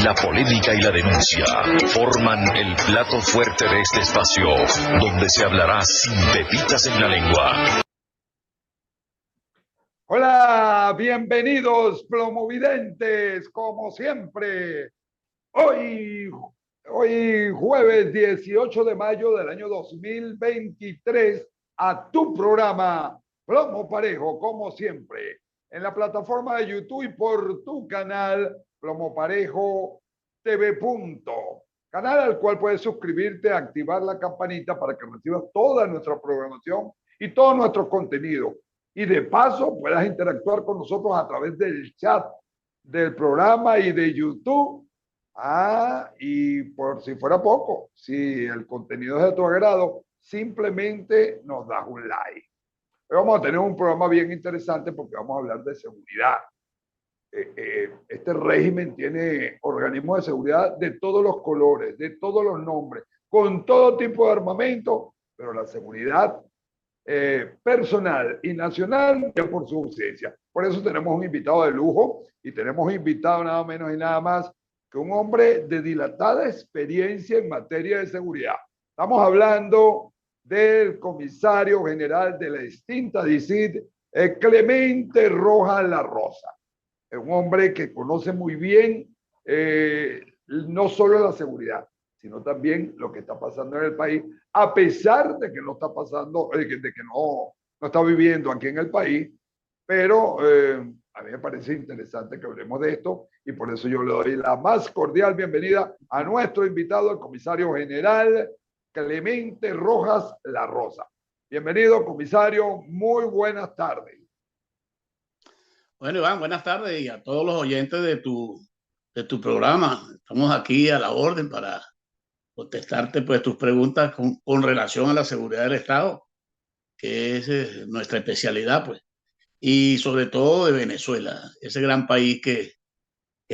La polémica y la denuncia forman el plato fuerte de este espacio, donde se hablará sin pepitas en la lengua. Hola, bienvenidos plomovidentes, como siempre. Hoy jueves 18 de mayo del año 2023, a tu programa Plomo Parejo, como siempre, en la plataforma de YouTube y por tu canal Plomo Parejo TV. Canal al cual puedes suscribirte, activar la campanita para que recibas toda nuestra programación y todo nuestro contenido. Y de paso puedas interactuar con nosotros a través del chat del programa y de YouTube. Y por si fuera poco, si el contenido es de tu agrado, simplemente nos das un like. Hoy vamos a tener un programa bien interesante porque vamos a hablar de seguridad. Este régimen tiene organismos de seguridad de todos los colores, de todos los nombres, con todo tipo de armamento, pero la seguridad personal y nacional ya por su ausencia. Por eso tenemos un invitado de lujo y tenemos invitado nada menos y nada más que un hombre de dilatada experiencia en materia de seguridad. Estamos hablando del comisario general de la extinta DICIT, Clemente Rojas La Rosa. Es un hombre que conoce muy bien no solo la seguridad, sino también lo que está pasando en el país, a pesar de que no está pasando, de que no está viviendo aquí en el país, pero a mí me parece interesante que hablemos de esto y por eso yo le doy la más cordial bienvenida a nuestro invitado, el comisario general Clemente Rojas La Rosa. Bienvenido, comisario, muy buenas tardes. Bueno, Iván, buenas tardes y a todos los oyentes de tu programa. Estamos aquí a la orden para contestarte pues tus preguntas con relación a la seguridad del Estado, que es nuestra especialidad, pues, y sobre todo de Venezuela, ese gran país que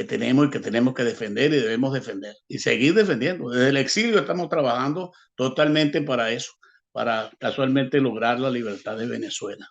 tenemos y que tenemos que defender y debemos defender y seguir defendiendo. Desde el exilio estamos trabajando totalmente para eso, para casualmente lograr la libertad de Venezuela.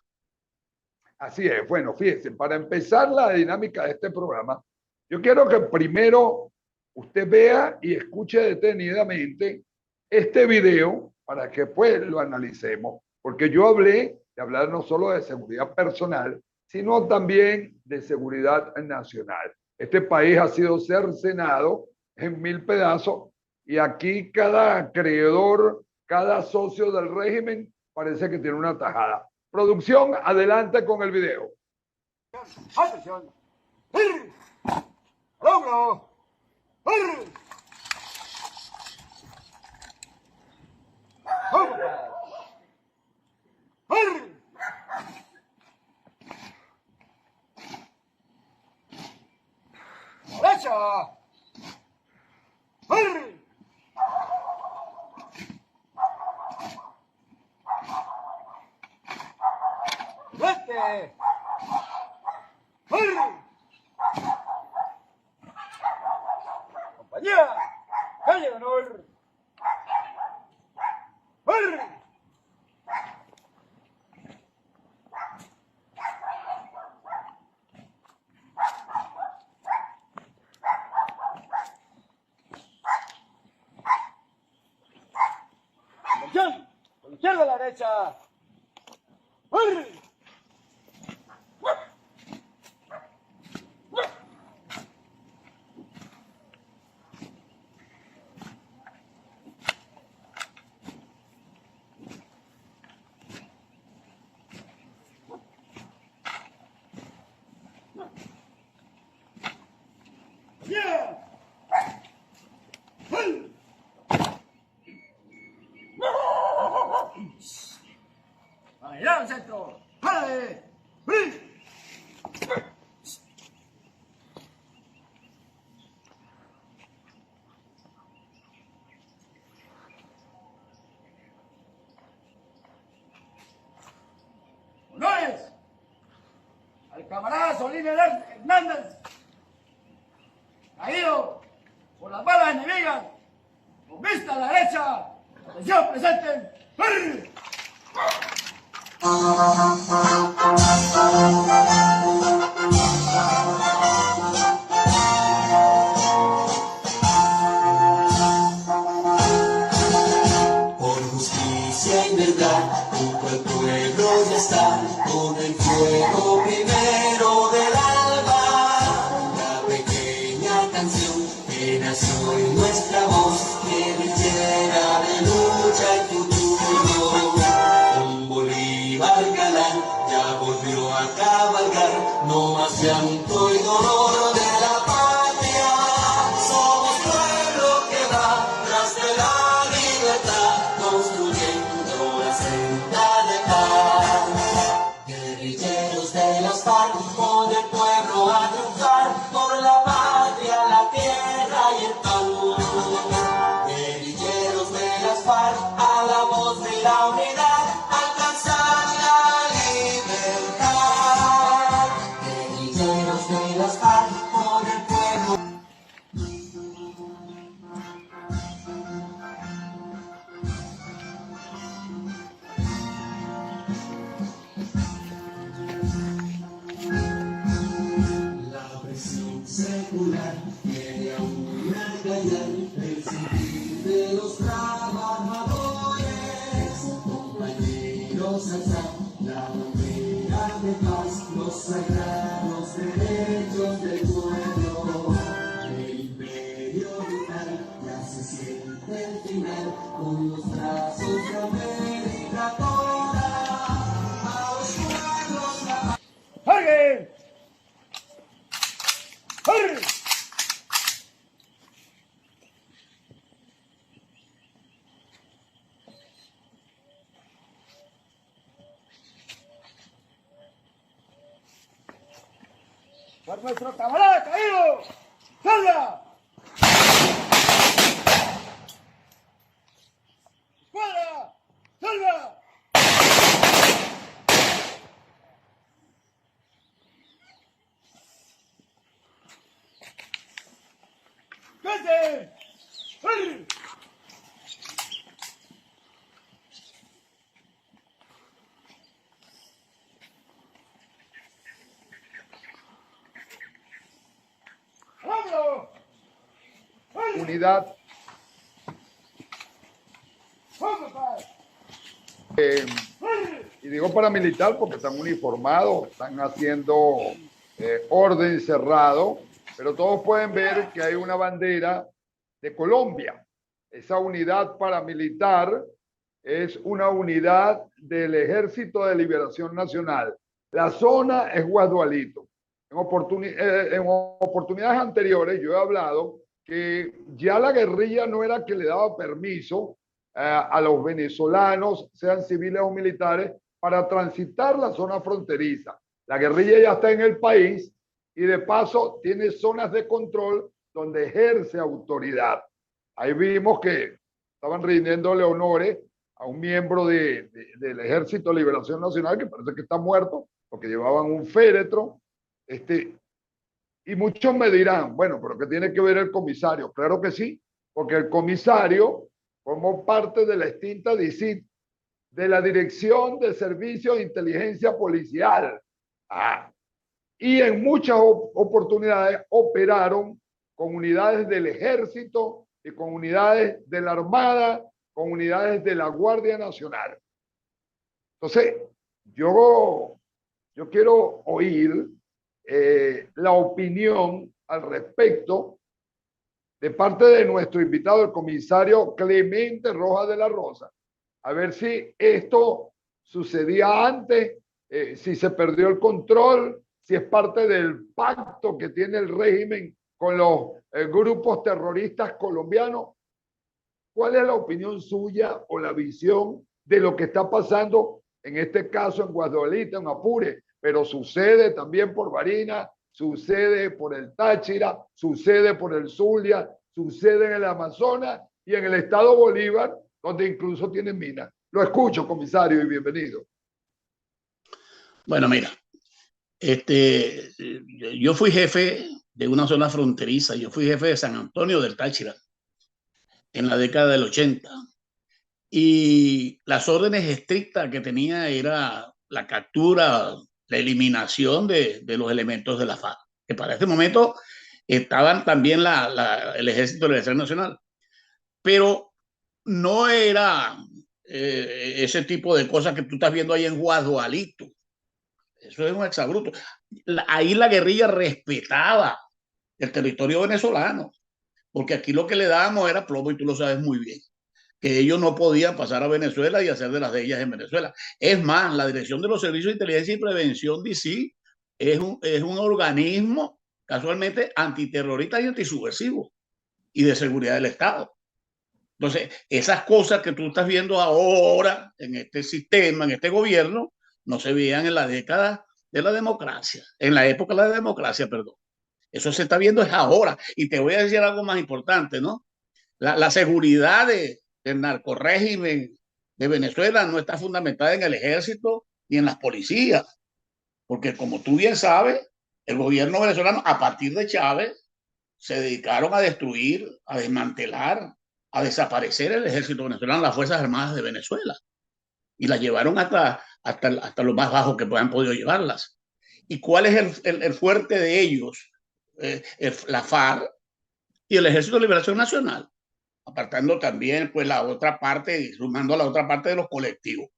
Así es. Bueno, fíjense, para empezar la dinámica de este programa, yo quiero que primero usted vea y escuche detenidamente este video para que pues lo analicemos, porque yo hablé de hablar no solo de seguridad personal, sino también de seguridad nacional. Este país ha sido cercenado en 1000 pedazos y aquí cada acreedor, cada socio del régimen parece que tiene una tajada. Producción, adelante con el video. ¡Atención! ¡Logro! ¡Derecha! ¡Vete! ¡Compañía! ¡Calle de honor! ¡Atención! ¡Con la izquierda a la derecha! ¡Yeah! ¡Allá al centro! ¡Jale! ¡Honores! Al camarada Solín Hernández, caído por las balas enemigas, con vista a la derecha. Atención, presente. no más llanto y dolor de la patria. Somos pueblo que va tras de la libertad, construyendo la senda de paz. Guerrilleros de las FARC, con el pueblo a triunfar, por la patria, la tierra y el pan. Guerrilleros de las FARC, a la voz de la unidad, alcanzar la libertad. Guerrilleros de las FARC, con el pueblo. La presión secular tiene aún a callar el sentir de los trabajadores. Compañeros, alzar la bandera de paz, los sagrados derechos del pueblo. El imperio brutal ya se siente el final, con los brazos de América toda. A los pueblos la ¡Alguien! ¡Arre! ¡Por nuestro camarada caído! ¡Salga! ¡Escuadra! ¡Salga! ¡Vete! ¡Arre! ¡Vámonos! ¡Arre! Unidad. ¡Vamos, padre! ¡Arre! Y digo paramilitar porque están uniformados, están haciendo orden cerrado, pero todos pueden ver que hay una bandera de Colombia. Esa unidad paramilitar es una unidad del Ejército de Liberación Nacional. La zona es Guadualito. En oportunidades anteriores yo he hablado que ya la guerrilla no era que le daba permiso a los venezolanos, sean civiles o militares, para transitar la zona fronteriza. La guerrilla ya está en el país y de paso tiene zonas de control donde ejerce autoridad. Ahí vimos que estaban rindiéndole honores a un miembro del Ejército de Liberación Nacional que parece que está muerto porque llevaban un féretro. Y muchos me dirán, bueno, pero ¿qué tiene que ver el comisario? Claro que sí, porque el comisario formó parte de la extinta DICIT, de la Dirección de Servicios de Inteligencia Policial. Y en muchas oportunidades operaron con unidades del Ejército y con unidades de la Armada, con unidades de la Guardia Nacional. Entonces, yo quiero oír la opinión al respecto de parte de nuestro invitado, el comisario Clemente Rojas de la Rosa, a ver si esto sucedía antes, si se perdió el control, si es parte del pacto que tiene el régimen con los grupos terroristas colombianos. ¿Cuál es la opinión suya o la visión de lo que está pasando en este caso en Guadualito, en Apure? Pero sucede también por Barinas, sucede por el Táchira, sucede por el Zulia, sucede en el Amazonas y en el estado Bolívar, donde incluso tienen minas. Lo escucho, comisario, y bienvenido. Bueno, mira, yo fui jefe de una zona fronteriza, yo fui jefe de San Antonio del Táchira en la década del 80 y las órdenes estrictas que tenía era la captura, la eliminación de los elementos de la FARC, que para este momento estaban también el Ejército de Liberación Nacional, pero no era ese tipo de cosas que tú estás viendo ahí en Guadualito. Eso es un exabrupto. Ahí la guerrilla respetaba el territorio venezolano, porque aquí lo que le dábamos era plomo, y tú lo sabes muy bien, que ellos no podían pasar a Venezuela y hacer de las de ellas en Venezuela. Es más, la Dirección de los Servicios de Inteligencia y Prevención, DC, es un organismo casualmente antiterrorista y antisubversivo y de seguridad del Estado. Entonces, esas cosas que tú estás viendo ahora en este sistema, en este gobierno, no se veían en la década de la democracia, en la época de la democracia, perdón. Eso se está viendo es ahora. Y te voy a decir algo más importante, ¿no? La seguridad del narcorrégimen de Venezuela no está fundamentada en el ejército ni en las policías, porque como tú bien sabes, el gobierno venezolano, a partir de Chávez, se dedicaron a destruir, a desmantelar, a desaparecer el ejército venezolano, las Fuerzas Armadas de Venezuela, y las llevaron hasta lo más bajo que han podido llevarlas. ¿Y cuál es el fuerte de ellos? La FARC y el Ejército de Liberación Nacional, apartando también pues la otra parte y sumando a la otra parte de los colectivos.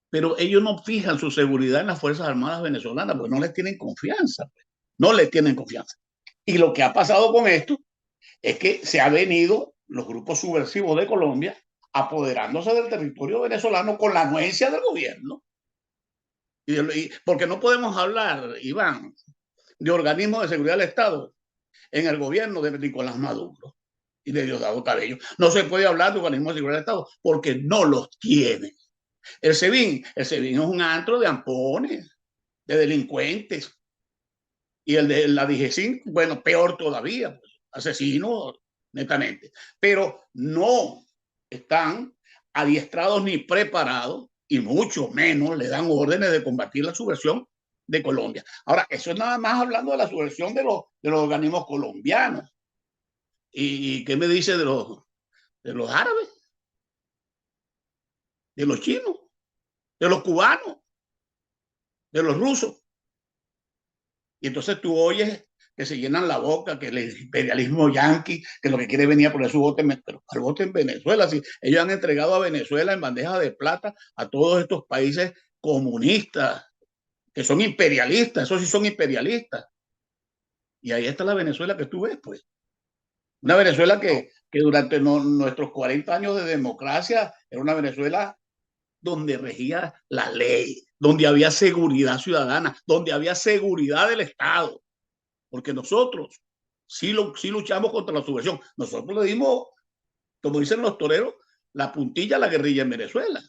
Pero ellos no fijan su seguridad en las Fuerzas Armadas venezolanas porque no les tienen confianza, pues. No les tienen confianza. Y lo que ha pasado con esto es que se han venido los grupos subversivos de Colombia apoderándose del territorio venezolano con la anuencia del gobierno. Porque no podemos hablar, Iván, de organismos de seguridad del Estado en el gobierno de Nicolás Maduro y de Diosdado Cabello. No se puede hablar de organismos de seguridad del Estado porque no los tienen. El SEBIN es un antro de ampones, de delincuentes. Y el de la DGCIN, bueno, peor todavía, pues, asesinos, netamente. Pero no están adiestrados ni preparados, y mucho menos le dan órdenes de combatir la subversión de Colombia. Ahora, eso es nada más hablando de la subversión de los organismos colombianos. ¿Y qué me dice de los árabes? ¿De los chinos? ¿De los cubanos? ¿De los rusos? Y entonces tú oyes que se llenan la boca, que el imperialismo yanqui, que lo que quiere venir a poner su voto al voto en Venezuela. Si ellos han entregado a Venezuela en bandeja de plata a todos estos países comunistas, que son imperialistas, esos sí son imperialistas. Y ahí está la Venezuela que tú ves, pues. Una Venezuela que durante nuestros 40 años de democracia era una Venezuela donde regía la ley, donde había seguridad ciudadana, donde había seguridad del Estado. Porque nosotros sí luchamos contra la subversión. Nosotros le dimos, como dicen los toreros, la puntilla a la guerrilla en Venezuela.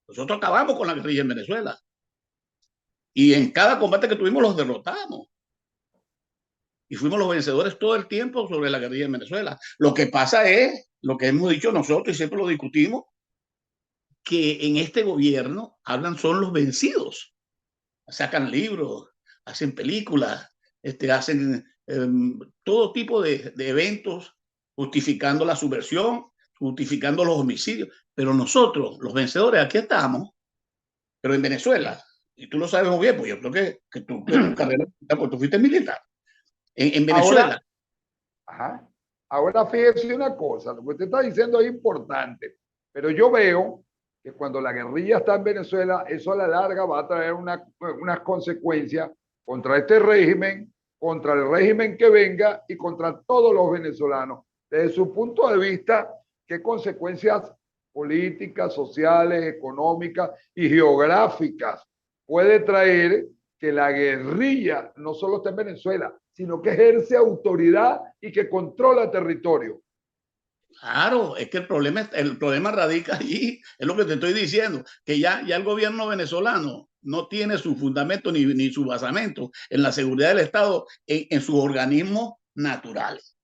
Nosotros acabamos con la guerrilla en Venezuela. Y en cada combate que tuvimos los derrotamos. Y fuimos los vencedores todo el tiempo sobre la guerrilla en Venezuela. Lo que pasa es, lo que hemos dicho nosotros y siempre lo discutimos, que en este gobierno hablan son los vencidos. Sacan libros, hacen películas, hacen todo tipo de eventos justificando la subversión, justificando los homicidios. Pero nosotros, los vencedores, aquí estamos, pero en Venezuela. Y tú lo sabes muy bien, pues yo creo que tú, tu carrera, pues tú fuiste militar. En Venezuela. Ahora fíjese una cosa, lo que usted está diciendo es importante, pero yo veo que cuando la guerrilla está en Venezuela, eso a la larga va a traer unas consecuencias contra este régimen, contra el régimen que venga y contra todos los venezolanos. Desde su punto de vista, ¿qué consecuencias políticas, sociales, económicas y geográficas puede traer que la guerrilla no solo está en Venezuela, sino que ejerce autoridad y que controla territorio? Claro, es que el problema radica allí, es lo que te estoy diciendo, que ya el gobierno venezolano no tiene su fundamento ni su basamento en la seguridad del Estado en sus organismos naturales.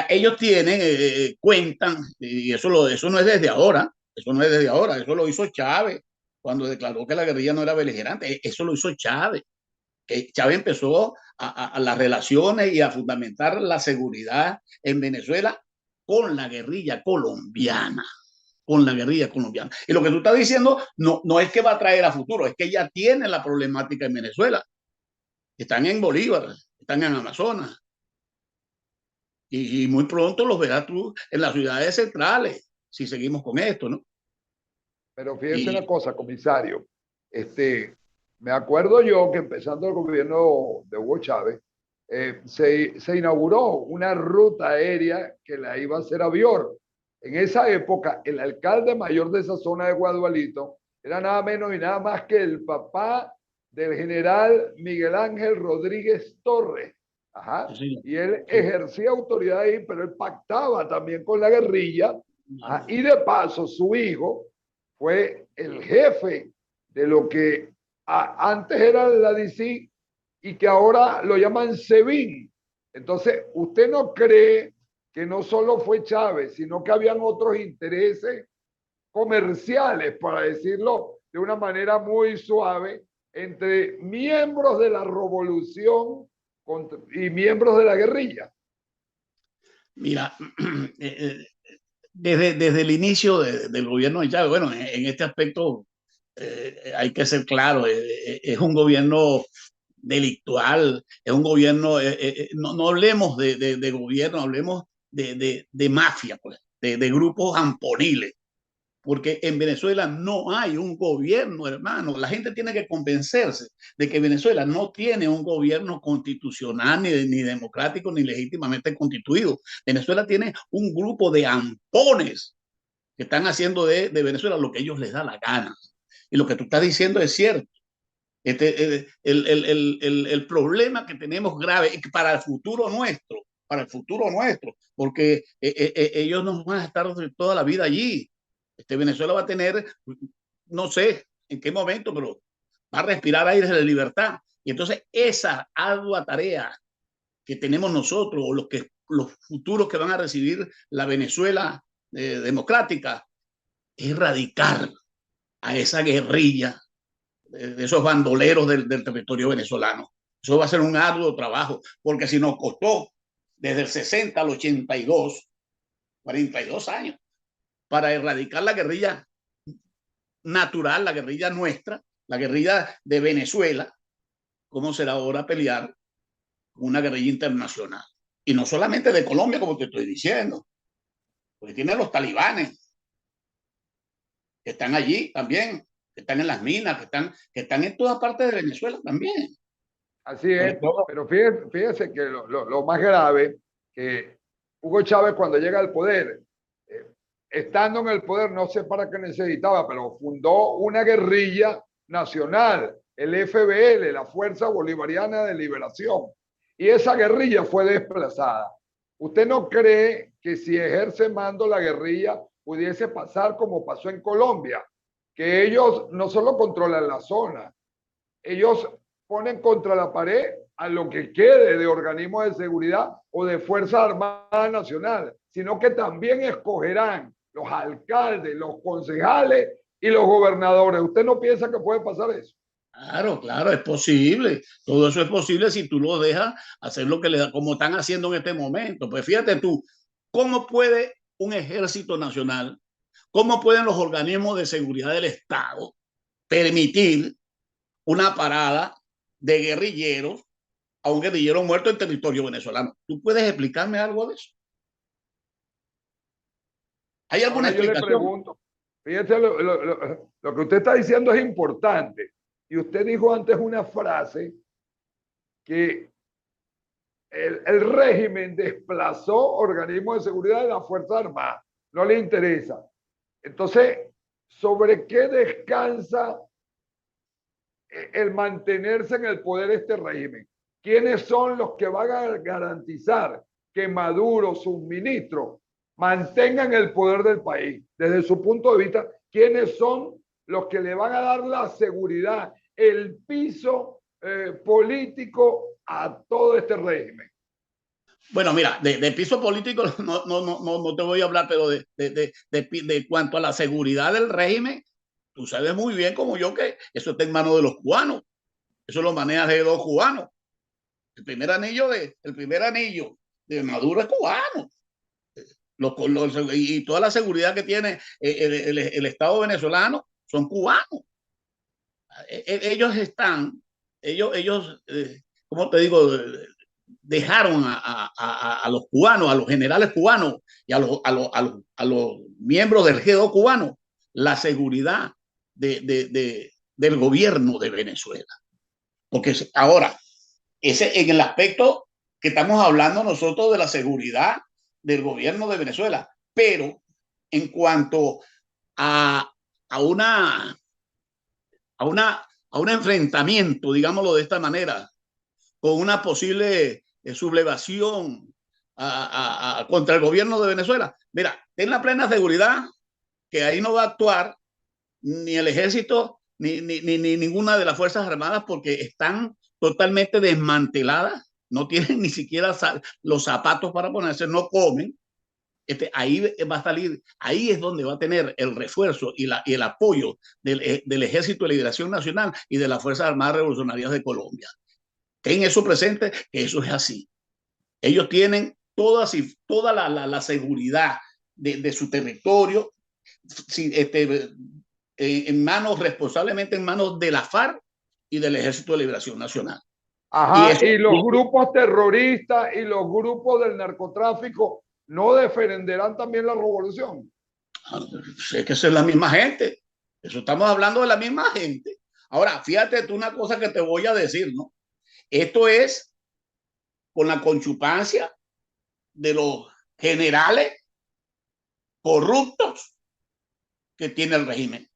Ellos tienen, cuentan, y eso no es desde ahora, eso lo hizo Chávez cuando declaró que la guerrilla no era beligerante, eso lo hizo Chávez. Chávez empezó a las relaciones y a fundamentar la seguridad en Venezuela con la guerrilla colombiana. Y lo que tú estás diciendo no es que va a traer a futuro, es que ya tienen la problemática en Venezuela. Están en Bolívar, están en Amazonas. Y muy pronto los verás tú en las ciudades centrales, si seguimos con esto, ¿no? Pero fíjense una cosa, comisario. Me acuerdo yo que empezando el gobierno de Hugo Chávez, se inauguró una ruta aérea que la iba a hacer Avior. En esa época, el alcalde mayor de esa zona de Guadualito era nada menos y nada más que el papá del general Miguel Ángel Rodríguez Torres. Ajá. Sí. Y él ejercía autoridad ahí, pero él pactaba también con la guerrilla. Ajá. Y de paso, su hijo fue el jefe de lo que antes era la DC y que ahora lo llaman SEBIN. Entonces, ¿usted no cree que no solo fue Chávez, sino que habían otros intereses comerciales, para decirlo de una manera muy suave, entre miembros de la revolución y miembros de la guerrilla? Mira, desde el inicio del gobierno de Chávez, bueno, en este aspecto hay que ser claro, es un gobierno delictual, es un gobierno, no hablemos de gobierno, hablemos de mafia, pues, de grupos amponiles, porque en Venezuela no hay un gobierno, hermano. La gente tiene que convencerse de que Venezuela no tiene un gobierno constitucional, ni democrático, ni legítimamente constituido. Venezuela tiene un grupo de ampones que están haciendo de Venezuela lo que ellos les da la gana. Y lo que tú estás diciendo es cierto. El problema que tenemos grave para el futuro nuestro, porque ellos no van a estar toda la vida allí. Venezuela va a tener, no sé en qué momento, pero va a respirar aires de libertad. Y entonces esa ardua tarea que tenemos nosotros, o los futuros que van a recibir la Venezuela democrática, es erradicar a esa guerrilla de esos bandoleros del territorio venezolano. Eso va a ser un arduo trabajo, porque si nos costó desde el 60 al 82, 42 años, para erradicar la guerrilla natural, la guerrilla nuestra, la guerrilla de Venezuela, ¿cómo será ahora pelear una guerrilla internacional? Y no solamente de Colombia, como te estoy diciendo, porque tienen los talibanes, que están allí también, que están en las minas, que están en todas partes de Venezuela también. Así es, pero fíjese que lo más grave, que Hugo Chávez cuando llega al poder, estando en el poder, no sé para qué necesitaba, pero fundó una guerrilla nacional, el FBL, la Fuerza Bolivariana de Liberación, y esa guerrilla fue desplazada. ¿Usted no cree que si ejerce mando la guerrilla pudiese pasar como pasó en Colombia? Que ellos no solo controlan la zona, ellos ponen contra la pared a lo que quede de organismos de seguridad o de Fuerza Armada Nacional, sino que también escogerán los alcaldes, los concejales y los gobernadores. ¿Usted no piensa que puede pasar eso? Claro, es posible. Todo eso es posible si tú lo dejas hacer lo que le da, como están haciendo en este momento. Pues fíjate tú, ¿cómo puede un ejército nacional, cómo pueden los organismos de seguridad del Estado permitir una parada de guerrilleros a un guerrillero muerto en territorio venezolano? ¿Tú puedes explicarme algo de eso? ¿Hay alguna explicación? Yo le pregunto, fíjate, lo que usted está diciendo es importante. Y usted dijo antes una frase que el régimen desplazó organismos de seguridad de la Fuerza Armada. No le interesa. Entonces, ¿sobre qué descansa el mantenerse en el poder este régimen? ¿Quiénes son los que van a garantizar que Maduro, sus ministros, mantengan el poder del país? Desde su punto de vista, ¿quiénes son los que le van a dar la seguridad, el piso político a todo este régimen? Bueno, mira, de piso político no te voy a hablar, pero de cuanto a la seguridad del régimen, tú sabes muy bien como yo que eso está en manos de los cubanos. Eso lo maneja de dos cubanos. El primer anillo de Maduro es cubano. Y toda la seguridad que tiene el Estado venezolano son cubanos. Ellos ¿cómo te digo? Dejaron a los cubanos, a los generales cubanos y a los miembros del G2 cubano la seguridad del gobierno de Venezuela. Porque ahora, ese en el aspecto que estamos hablando nosotros de la seguridad del gobierno de Venezuela, pero en cuanto a a un enfrentamiento, digámoslo de esta manera, con una posible sublevación contra el gobierno de Venezuela, mira, ten la plena seguridad que ahí no va a actuar ni el ejército ni ninguna de las Fuerzas Armadas, porque están totalmente desmanteladas, no tienen ni siquiera los zapatos para ponerse, no comen. Ahí va a salir, ahí es donde va a tener el refuerzo y el apoyo del Ejército de Liberación Nacional y de las Fuerzas Armadas Revolucionarias de Colombia. Ten eso presente, que eso es así. Ellos tienen toda la seguridad de su territorio en manos, responsablemente en manos de la FARC y del Ejército de Liberación Nacional. Ajá, y los grupos terroristas y los grupos del narcotráfico no defenderán también la revolución. Es que esa es la misma gente. Eso estamos hablando de la misma gente. Ahora, fíjate tú una cosa que te voy a decir, ¿no? Esto es con la conchupancia de los generales corruptos que tiene el régimen,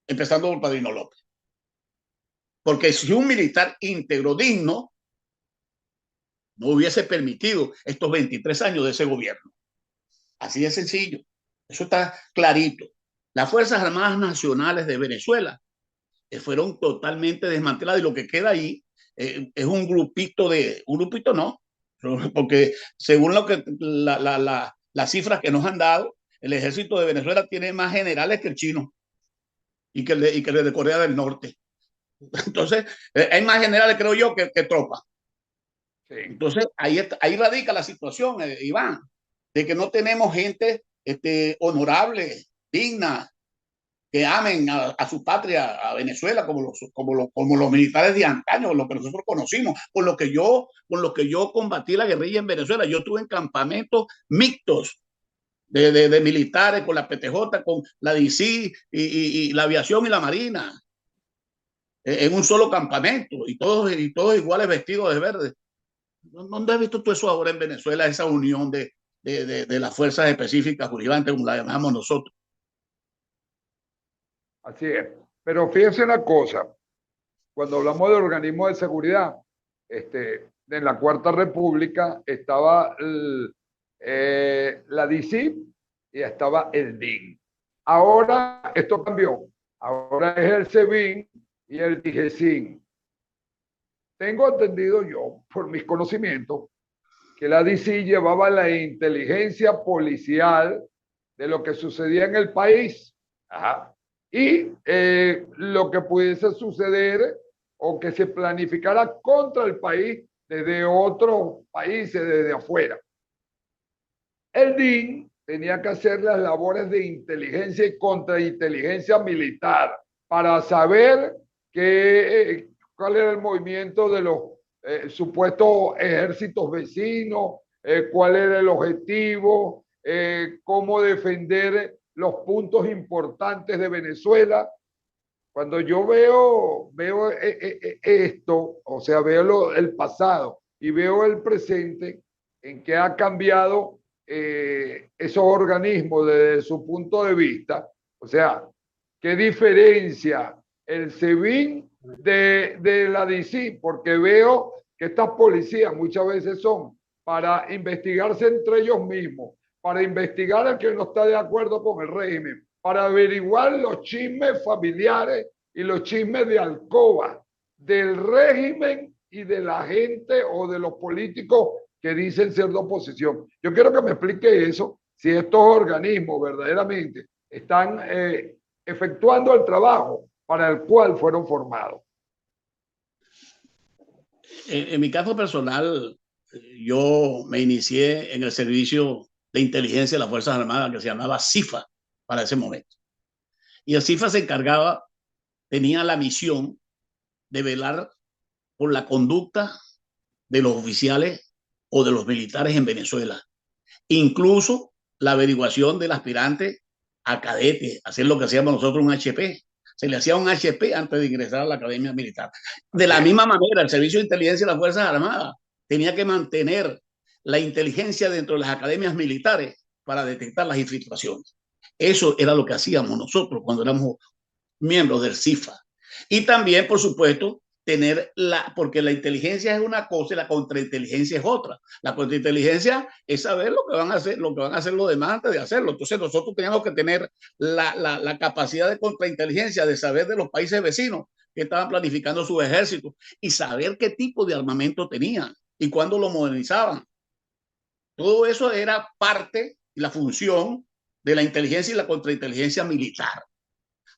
empezando por Padrino López. Porque si un militar íntegro, digno, no hubiese permitido estos 23 años de ese gobierno. Así de sencillo. Eso está clarito. Las Fuerzas Armadas Nacionales de Venezuela fueron totalmente desmanteladas y lo que queda ahí es un grupito no, porque según las cifras que nos han dado, el ejército de Venezuela tiene más generales que el chino y que el de Corea del Norte. Entonces, hay más generales, creo yo, que tropas. Sí. Entonces, ahí radica la situación, Iván, de que no tenemos gente honorable, digna, que amen a su patria, a Venezuela, como los militares de antaño, lo que nosotros conocimos, con lo que yo combatí la guerrilla en Venezuela. Yo estuve en campamentos mixtos de militares, con la PTJ, con la DC y la aviación y la marina, en un solo campamento, y todos iguales vestidos de verde. ¿Dónde has visto tú eso ahora en Venezuela, esa unión de las fuerzas específicas juribantes, como la llamamos nosotros? Así es. Pero fíjense una cosa, cuando hablamos de organismos de seguridad, en la Cuarta República estaba la DC y estaba el DIN. Ahora esto cambió. Ahora es el SEBIN y el DIGESIN. Tengo entendido yo, por mis conocimientos, que la DC llevaba la inteligencia policial de lo que sucedía en el país. Ajá. Y lo que pudiese suceder o que se planificara contra el país desde otros países, desde afuera. El DIN tenía que hacer las labores de inteligencia y contrainteligencia militar para saber cuál era el movimiento de los supuestos ejércitos vecinos, cuál era el objetivo, cómo defender los puntos importantes de Venezuela. Cuando yo veo esto, o sea, veo el pasado y veo el presente, en que ha cambiado esos organismos desde su punto de vista, o sea, ¿qué diferencia el SEBIN de la DC? Porque veo que estas policías muchas veces son para investigarse entre ellos mismos, para investigar al que no está de acuerdo con el régimen, para averiguar los chismes familiares y los chismes de alcoba del régimen y de la gente o de los políticos que dicen ser de oposición. Yo quiero que me explique eso, si estos organismos verdaderamente están efectuando el trabajo para el cual fueron formados. En mi caso personal, yo me inicié en el servicio de inteligencia de las Fuerzas Armadas, que se llamaba CIFA para ese momento. Y el CIFA se encargaba, tenía la misión de velar por la conducta de los oficiales o de los militares en Venezuela. Incluso la averiguación del aspirante a cadete, hacer lo que hacíamos nosotros un HP. Se le hacía un HP antes de ingresar a la academia militar. De la misma manera, el servicio de inteligencia de las Fuerzas Armadas tenía que mantener la inteligencia dentro de las academias militares para detectar las infiltraciones. Eso era lo que hacíamos nosotros cuando éramos miembros del CIFA. Y también, por supuesto, porque la inteligencia es una cosa y la contrainteligencia es otra. La contrainteligencia es saber lo que van a hacer, los demás antes de hacerlo. Entonces nosotros teníamos que tener la capacidad de contrainteligencia, de saber de los países vecinos que estaban planificando sus ejércitos y saber qué tipo de armamento tenían y cuándo lo modernizaban. Todo eso era parte y la función de la inteligencia y la contrainteligencia militar.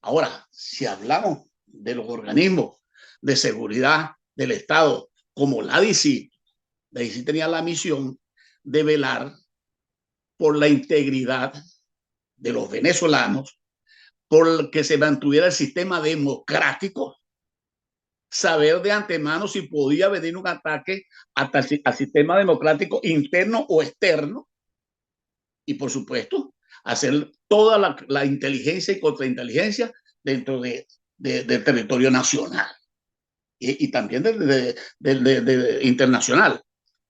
Ahora, si hablamos de los organismos de seguridad del Estado, como la DICIT tenía la misión de velar por la integridad de los venezolanos, por que se mantuviera el sistema democrático, saber de antemano si podía venir un ataque al sistema democrático interno o externo, y por supuesto, hacer toda la inteligencia y contrainteligencia dentro del territorio nacional y también internacional.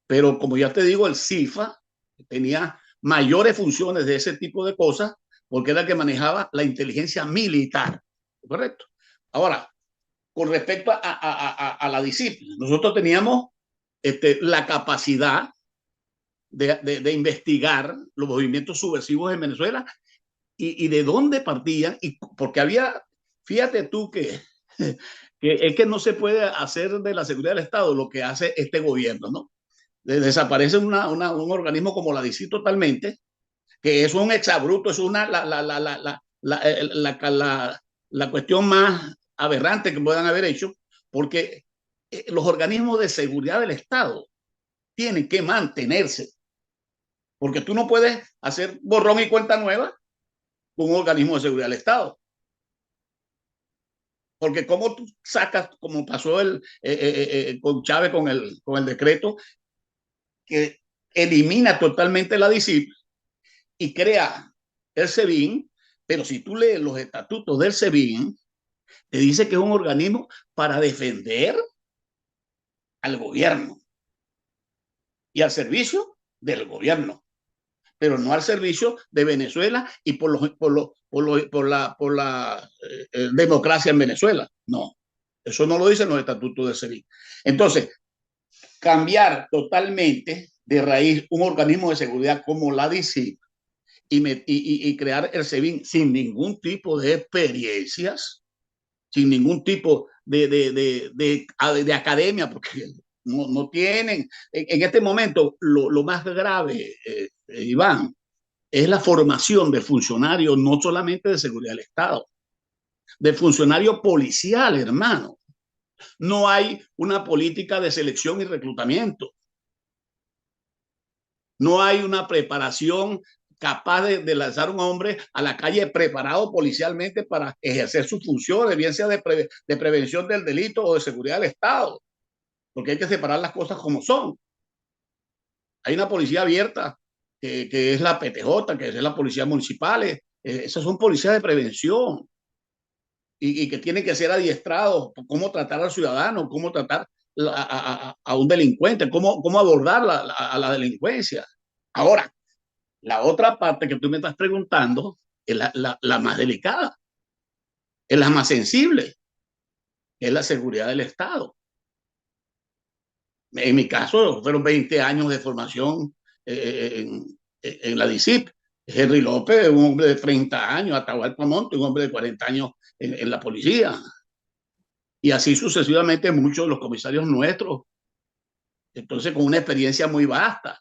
Pero como ya te digo, el CIFA tenía mayores funciones de ese tipo de cosas porque era el que manejaba la inteligencia militar. ¿Correcto? Ahora, con respecto a la disciplina, nosotros teníamos la capacidad de investigar los movimientos subversivos en Venezuela y de dónde partían, y porque había, fíjate tú que es que no se puede hacer de la seguridad del Estado lo que hace este gobierno, ¿no? Desaparece un organismo como la DICIT totalmente, que es un exabrupto, es la cuestión más aberrante que puedan haber hecho, porque los organismos de seguridad del Estado tienen que mantenerse, porque tú no puedes hacer borrón y cuenta nueva con un organismo de seguridad del Estado. Porque como tú sacas, como pasó con Chávez con el decreto que elimina totalmente la DICIP y crea el SEBIN, pero si tú lees los estatutos del SEBIN, te dice que es un organismo para defender al gobierno y al servicio del gobierno, pero no al servicio de Venezuela y por la democracia en Venezuela. No, eso no lo dicen los estatutos del SEBIN. Entonces, cambiar totalmente de raíz un organismo de seguridad como la DICIP y crear el SEBIN sin ningún tipo de experiencias, sin ningún tipo de academia, porque no tienen. En este momento, lo más grave, Iván, es la formación de funcionarios, no solamente de seguridad del Estado, de funcionario policial, hermano. No hay una política de selección y reclutamiento. No hay una preparación capaz de lanzar un hombre a la calle preparado policialmente para ejercer sus funciones, bien sea de prevención del delito o de seguridad del Estado, porque hay que separar las cosas como son. Hay una policía abierta, que es la PTJ, que es la policía municipal, esas son policías de prevención y que tienen que ser adiestrados, cómo tratar al ciudadano, cómo tratar a un delincuente, cómo abordar a la delincuencia. Ahora, la otra parte que tú me estás preguntando es la más delicada, es la más sensible, es la seguridad del Estado. En mi caso, fueron 20 años de formación en la DICIP. Henry López, un hombre de 30 años, Atahualpa Monte, un hombre de 40 años en la policía. Y así sucesivamente muchos de los comisarios nuestros. Entonces, con una experiencia muy vasta.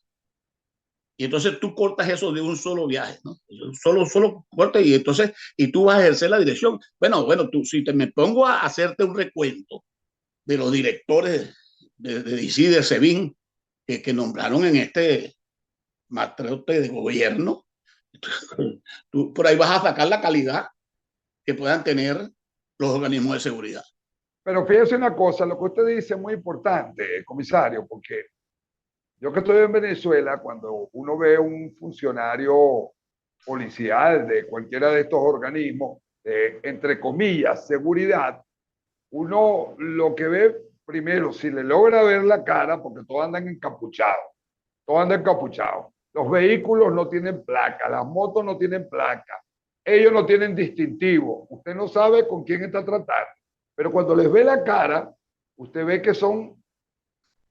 Y entonces tú cortas eso de un solo viaje, ¿no? Solo cortas y tú vas a ejercer la dirección. Bueno, si me pongo a hacerte un recuento de los directores de DICIP, de SEBIN, que nombraron en este matrote de gobierno, tú por ahí vas a sacar la calidad que puedan tener los organismos de seguridad. Pero fíjese una cosa, lo que usted dice es muy importante, comisario, porque yo que estoy en Venezuela, cuando uno ve un funcionario policial de cualquiera de estos organismos, entre comillas, seguridad, uno lo que ve primero, si le logra ver la cara, porque todos andan encapuchados. Los vehículos no tienen placa, las motos no tienen placa, ellos no tienen distintivo. Usted no sabe con quién está tratando. pero cuando les ve la cara, usted ve que son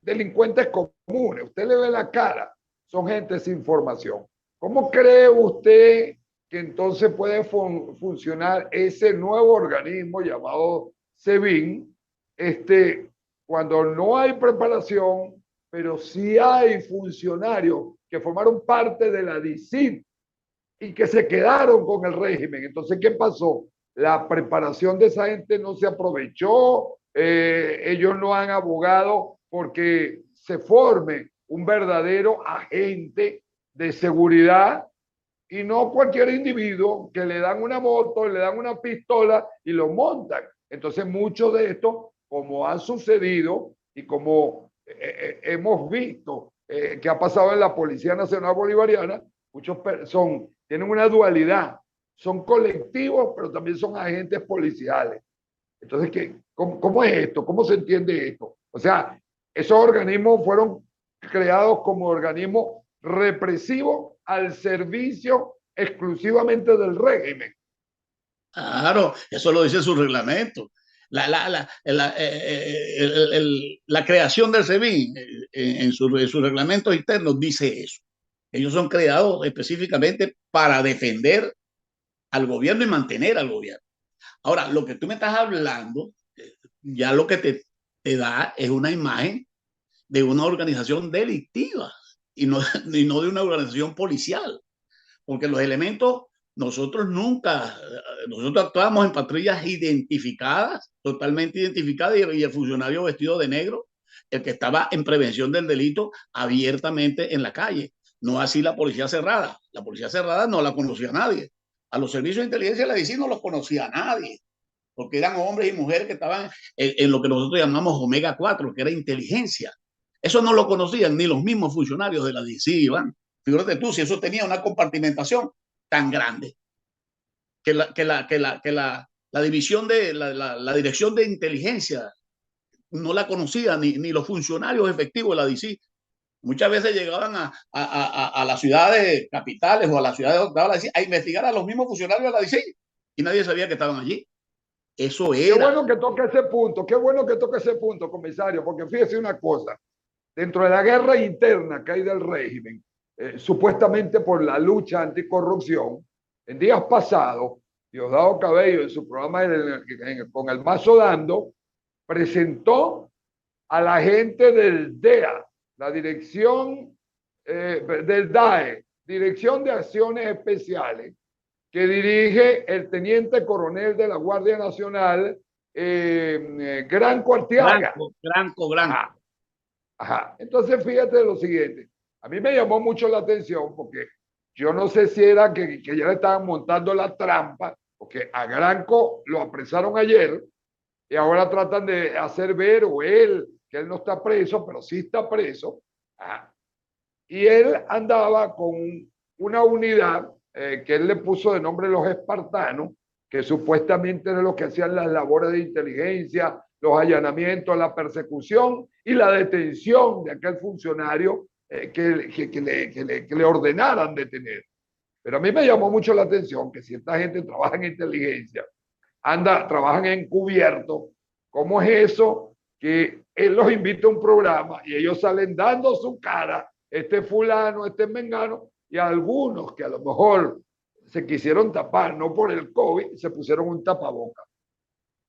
delincuentes comunes, usted le ve la cara, son gente sin formación. ¿Cómo cree usted que entonces puede funcionar ese nuevo organismo llamado SEBIN, cuando no hay preparación, pero sí hay funcionarios que formaron parte de la DICIT y que se quedaron con el régimen? Entonces, ¿qué pasó? La preparación de esa gente no se aprovechó, ellos no han abogado porque se forme un verdadero agente de seguridad y no cualquier individuo que le dan una moto, le dan una pistola y lo montan. Entonces, mucho de esto, como ha sucedido y como hemos visto que ha pasado en la Policía Nacional Bolivariana, muchos tienen una dualidad, son colectivos, pero también son agentes policiales. Entonces, ¿cómo es esto? ¿Cómo se entiende esto? O sea, esos organismos fueron creados como organismos represivos al servicio exclusivamente del régimen. Claro, eso lo dice su reglamento. La creación del SEBIN en sus reglamentos internos dice eso. Ellos son creados específicamente para defender al gobierno y mantener al gobierno. Ahora, lo que tú me estás hablando, ya lo que te da es una imagen de una organización delictiva y no de una organización policial, porque los elementos, nosotros actuamos en patrullas identificadas, totalmente identificadas, y el funcionario vestido de negro, el que estaba en prevención del delito abiertamente en la calle. No así la policía cerrada. La policía cerrada no la conocía nadie. A los servicios de inteligencia de la DICI no los conocía nadie, porque eran hombres y mujeres que estaban en lo que nosotros llamamos Omega 4, que era inteligencia. Eso no lo conocían ni los mismos funcionarios de la DICI, Iván. Fíjate tú, si eso tenía una compartimentación tan grande, que la división de la dirección de inteligencia no la conocía ni los funcionarios efectivos de la DICI. Muchas veces llegaban a las ciudades capitales o a las ciudades a investigar a los mismos funcionarios de la DICI y nadie sabía que estaban allí. Eso era. Qué bueno que toque ese punto, qué bueno que toque ese punto, comisario, porque fíjese una cosa, dentro de la guerra interna que hay del régimen, supuestamente por la lucha anticorrupción, en días pasados, Diosdado Cabello en su programa con el Mazo Dando, presentó a la gente del DEA, la dirección del DAE, Dirección de Acciones Especiales, que dirige el teniente coronel de la Guardia Nacional, Granco Arteaga. Granco. Ajá. Entonces, fíjate lo siguiente. A mí me llamó mucho la atención porque yo no sé si era que ya le estaban montando la trampa, porque a Granco lo apresaron ayer y ahora tratan de hacer ver, o él, que él no está preso, pero sí está preso. Ajá. Y él andaba con una unidad que él le puso de nombre los espartanos, que supuestamente era lo que hacían las labores de inteligencia, los allanamientos, la persecución y la detención de aquel funcionario que le ordenaran detener. Pero a mí me llamó mucho la atención que si esta gente trabaja en inteligencia, trabajan encubierto, ¿cómo es eso que él los invita a un programa y ellos salen dando su cara, este fulano, este mengano, y a algunos que a lo mejor se quisieron tapar, no por el COVID, se pusieron un tapaboca?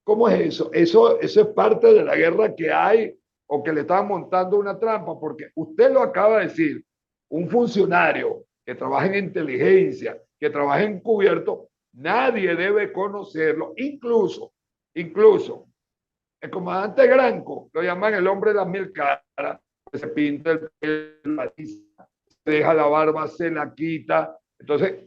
¿Cómo es eso? Eso es parte de la guerra que hay, o que le estaban montando una trampa, porque usted lo acaba de decir, un funcionario que trabaja en inteligencia, que trabaja encubierto, nadie debe conocerlo, incluso el comandante Granco, lo llaman el hombre de las mil caras, se pinta el pelo, se deja la barba, se la quita, entonces,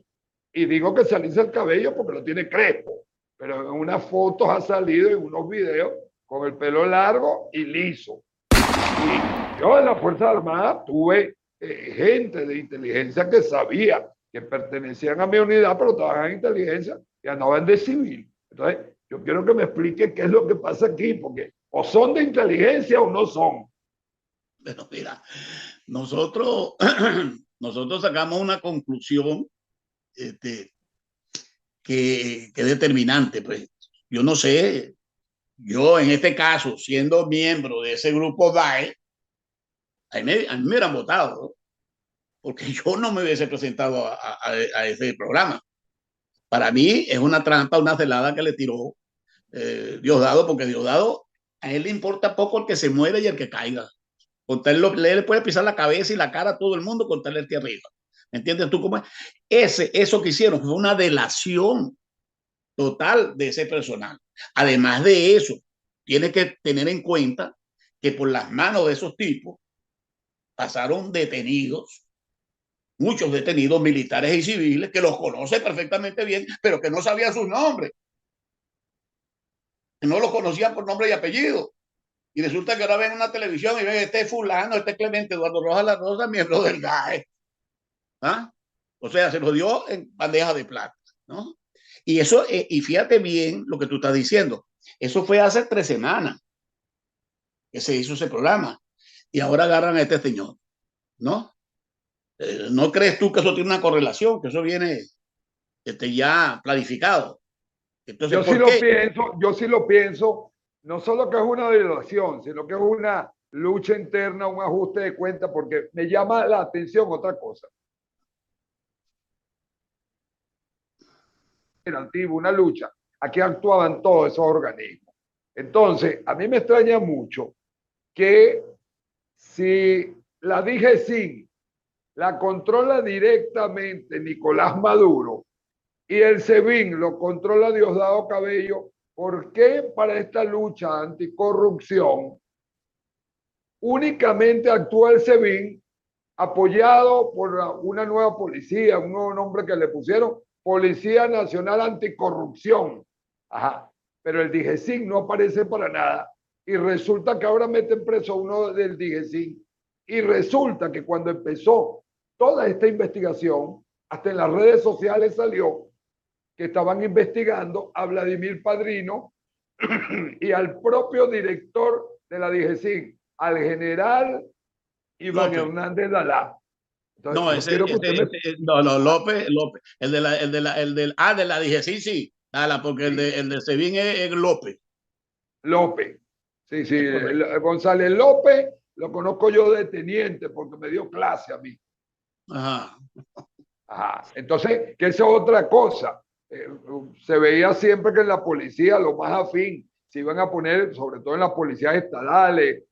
y digo que se alisa el cabello porque lo tiene crespo, pero en unas fotos ha salido, en unos videos, con el pelo largo y liso. Y yo en la Fuerza Armada tuve gente de inteligencia que sabía que pertenecían a mi unidad, pero trabajaban en inteligencia y andaban de civil. Entonces, yo quiero que me explique qué es lo que pasa aquí, porque o son de inteligencia o no son. Bueno, mira, nosotros sacamos una conclusión que es determinante. Pues yo no sé yo en este caso, siendo miembro de ese grupo DAE, a mí me hubieran votado, ¿no? Porque yo no me hubiese presentado a ese programa. Para mí es una trampa, una celada que le tiró Diosdado, porque Diosdado, a él le importa poco el que se muere y el que caiga. Él le puede pisar la cabeza y la cara a todo el mundo con tal el que arriba. ¿Me entiendes tú cómo es? Eso que hicieron fue una delación total de ese personal. Además de eso, tiene que tener en cuenta que por las manos de esos tipos pasaron detenidos, muchos detenidos militares y civiles que los conoce perfectamente bien, pero que no sabían sus nombres, que no los conocían por nombre y apellido. Y resulta que ahora ven una televisión y ven este fulano, este Clemente Eduardo Rojas La Rosa, miembro del GAE. ¿Ah? O sea, se lo dio en bandeja de plata, ¿no? Y eso, y fíjate bien lo que tú estás diciendo, eso fue hace 3 semanas que se hizo ese programa y ahora agarran a este señor, ¿no? ¿No crees tú que eso tiene una correlación, que eso viene ya planificado? Entonces, yo sí lo pienso, no solo que es una violación, sino que es una lucha interna, un ajuste de cuenta, porque me llama la atención otra cosa. Una lucha, aquí actuaban todos esos organismos. Entonces, a mí me extraña mucho que si la DGCIN la controla directamente Nicolás Maduro y el SEBIN lo controla Diosdado Cabello, ¿por qué para esta lucha anticorrupción únicamente actúa el SEBIN apoyado por una nueva policía, un nuevo nombre que le pusieron, Policía Nacional Anticorrupción? Ajá. Pero el DGCIN no aparece para nada y resulta que ahora meten preso a uno del DGCIN y resulta que cuando empezó toda esta investigación, hasta en las redes sociales salió que estaban investigando a Vladimir Padrino y al propio director de la DGCIN, al general Iván Hernández Dalá. Entonces, López, el de la DGCIN, sí, Dala, porque sí. el de SEBIN es López. López, sí, González López, lo conozco yo de teniente porque me dio clase a mí. Ajá. Entonces, que esa es otra cosa. Se veía siempre que en la policía, lo más afín, se iban a poner, sobre todo en las policías estatales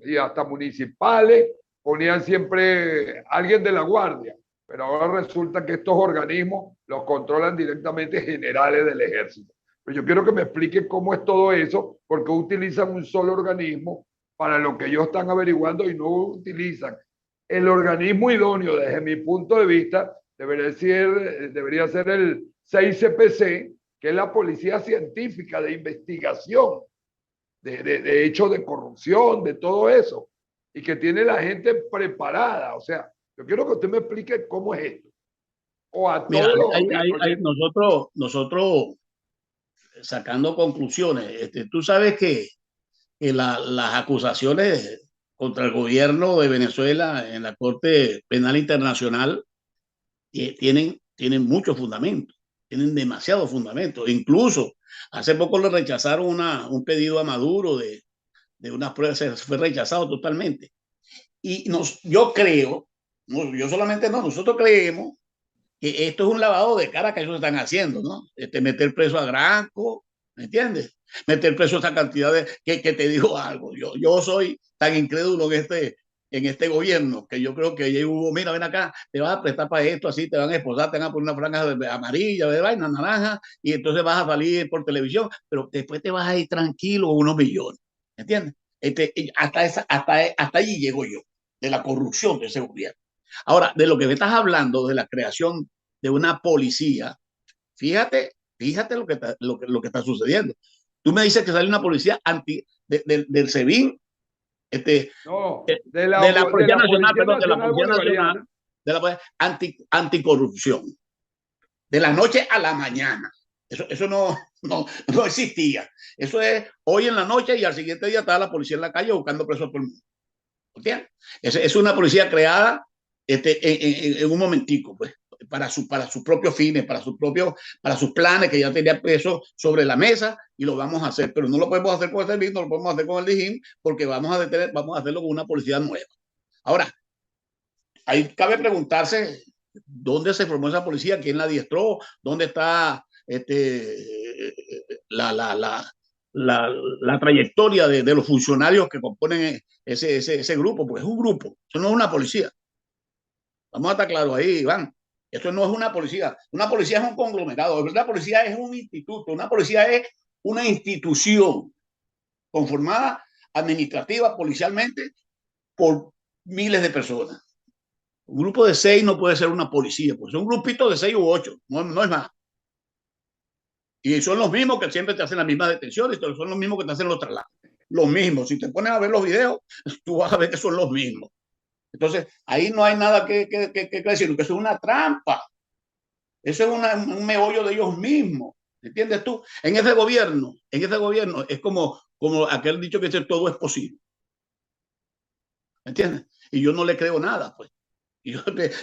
y hasta municipales, ponían siempre alguien de la guardia, pero ahora resulta que estos organismos los controlan directamente generales del ejército. Pero yo quiero que me expliquen cómo es todo eso, porque utilizan un solo organismo para lo que ellos están averiguando y no utilizan el organismo idóneo desde mi punto de vista. Debería ser el 6CPC, que es la Policía Científica de Investigación de hechos de corrupción, de todo eso, y que tiene la gente preparada. O sea, yo quiero que usted me explique cómo es esto. O a Mira, todos nosotros sacando conclusiones, tú sabes que las acusaciones contra el gobierno de Venezuela en la Corte Penal Internacional tienen mucho fundamento, tienen demasiado fundamento. Incluso hace poco le rechazaron un pedido a Maduro de unas pruebas, se fue rechazado totalmente. Y yo creo, yo solamente no, nosotros creemos que esto es un lavado de cara que ellos están haciendo, ¿no? Meter preso a Granco, ¿me entiendes? Meter preso a esta cantidad de... que te digo algo, yo soy tan incrédulo en este gobierno, que yo creo que ahí hubo, mira, ven acá, te vas a prestar para esto, así te van a esposar, te van a poner una franja amarilla, de vaina, naranja, y entonces vas a salir por televisión, pero después te vas a ir tranquilo unos millones, ¿me entiendes? Hasta allí llego yo, de la corrupción de ese gobierno. Ahora, de lo que me estás hablando, de la creación de una policía, fíjate lo que está sucediendo. Tú me dices que sale una policía del SEBIN, de la Policía Nacional, anticorrupción, de la noche a la mañana. Eso no existía. Eso es hoy en la noche y al siguiente día estaba la policía en la calle buscando presos por el mundo. ¿Entiendes? Es una policía creada en un momentico, pues, para sus propios fines, para sus planes que ya tenía peso sobre la mesa, y lo vamos a hacer, pero no lo podemos hacer con el servicio, no lo podemos hacer con el DIJÍN, porque vamos a hacerlo con una policía nueva. Ahora, ahí cabe preguntarse dónde se formó esa policía, quién la adiestró, dónde está la trayectoria de los funcionarios que componen ese grupo, porque es un grupo, eso no es una policía. Vamos a estar claros ahí, Iván. Esto no es una policía. Una policía es un conglomerado. Una policía es un instituto. Una policía es una institución conformada administrativa, policialmente, por miles de personas. Un grupo de 6 no puede ser una policía, pues es un grupito de 6 u 8, no es más. Y son los mismos que siempre te hacen las mismas detenciones, son los mismos que te hacen los traslados. Los mismos. Si te pones a ver los videos, tú vas a ver que son los mismos. Entonces, ahí no hay nada que decir, que eso es una trampa. Eso es un meollo de ellos mismos. ¿Entiendes tú? En ese gobierno es como aquel dicho que dice todo es posible. ¿Entiendes? Y yo no le creo nada, pues.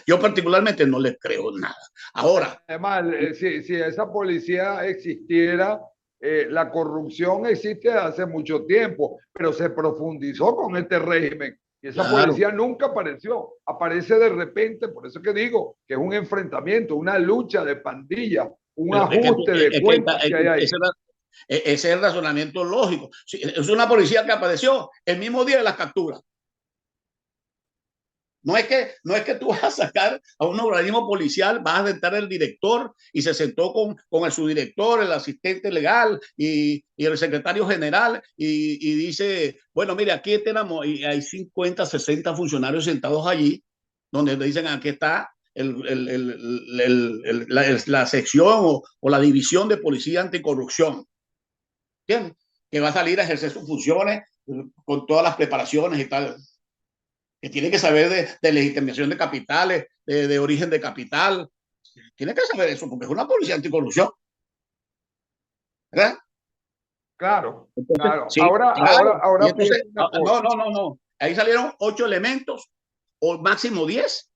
Yo particularmente no le creo nada. Ahora. Además, si esa policía existiera, la corrupción existe hace mucho tiempo, pero se profundizó con este régimen. Y esa policía nunca apareció, aparece de repente, por eso que digo que es un enfrentamiento, una lucha de pandillas, un ajuste de cuentas que hay ahí. Ese es el razonamiento lógico. Es una policía que apareció el mismo día de las capturas. No es que tú vas a sacar a un organismo policial, vas a sentar el director y se sentó con el subdirector, el asistente legal y el secretario general y dice, bueno, mire, aquí tenemos, y hay 50, 60 funcionarios sentados allí, donde le dicen, aquí está la sección o la división de policía anticorrupción. ¿Entiendes? Que va a salir a ejercer sus funciones con todas las preparaciones y tal. Que tiene que saber de legitimación de capitales, de origen de capital. Tiene que saber eso, porque es una policía anticorrupción. ¿Verdad? Claro, entonces, claro. Sí, Ahora, entonces, no. Ahí salieron 8 elementos, o máximo 10,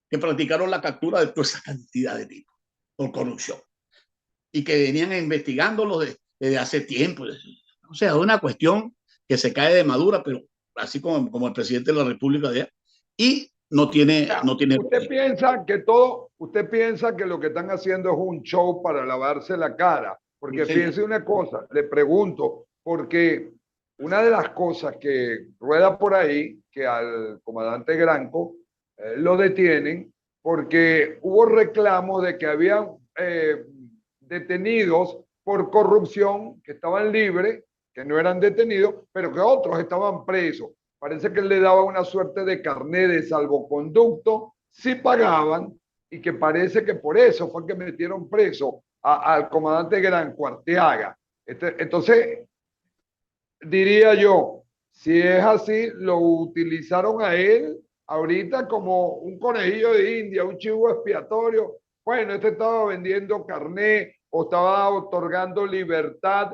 que practicaron la captura de toda esa cantidad de tipos por corrupción. Y que venían investigándolos desde hace tiempo. O sea, es una cuestión que se cae de madura, pero así como el presidente de la República de allá, y no tiene. Usted piensa que lo que están haciendo es un show para lavarse la cara, porque Sí, fíjense una cosa, le pregunto, porque una de las cosas que rueda por ahí, que al comandante Granco lo detienen, porque hubo reclamos de que habían detenidos por corrupción que estaban libres, que no eran detenidos, pero que otros estaban presos. Parece que él le daba una suerte de carné de salvoconducto si pagaban, y que parece que por eso fue que metieron preso al comandante Granco Arteaga. Entonces, diría yo, si es así, lo utilizaron a él ahorita como un conejillo de India, un chivo expiatorio. Bueno, este estaba vendiendo carné o estaba otorgando libertad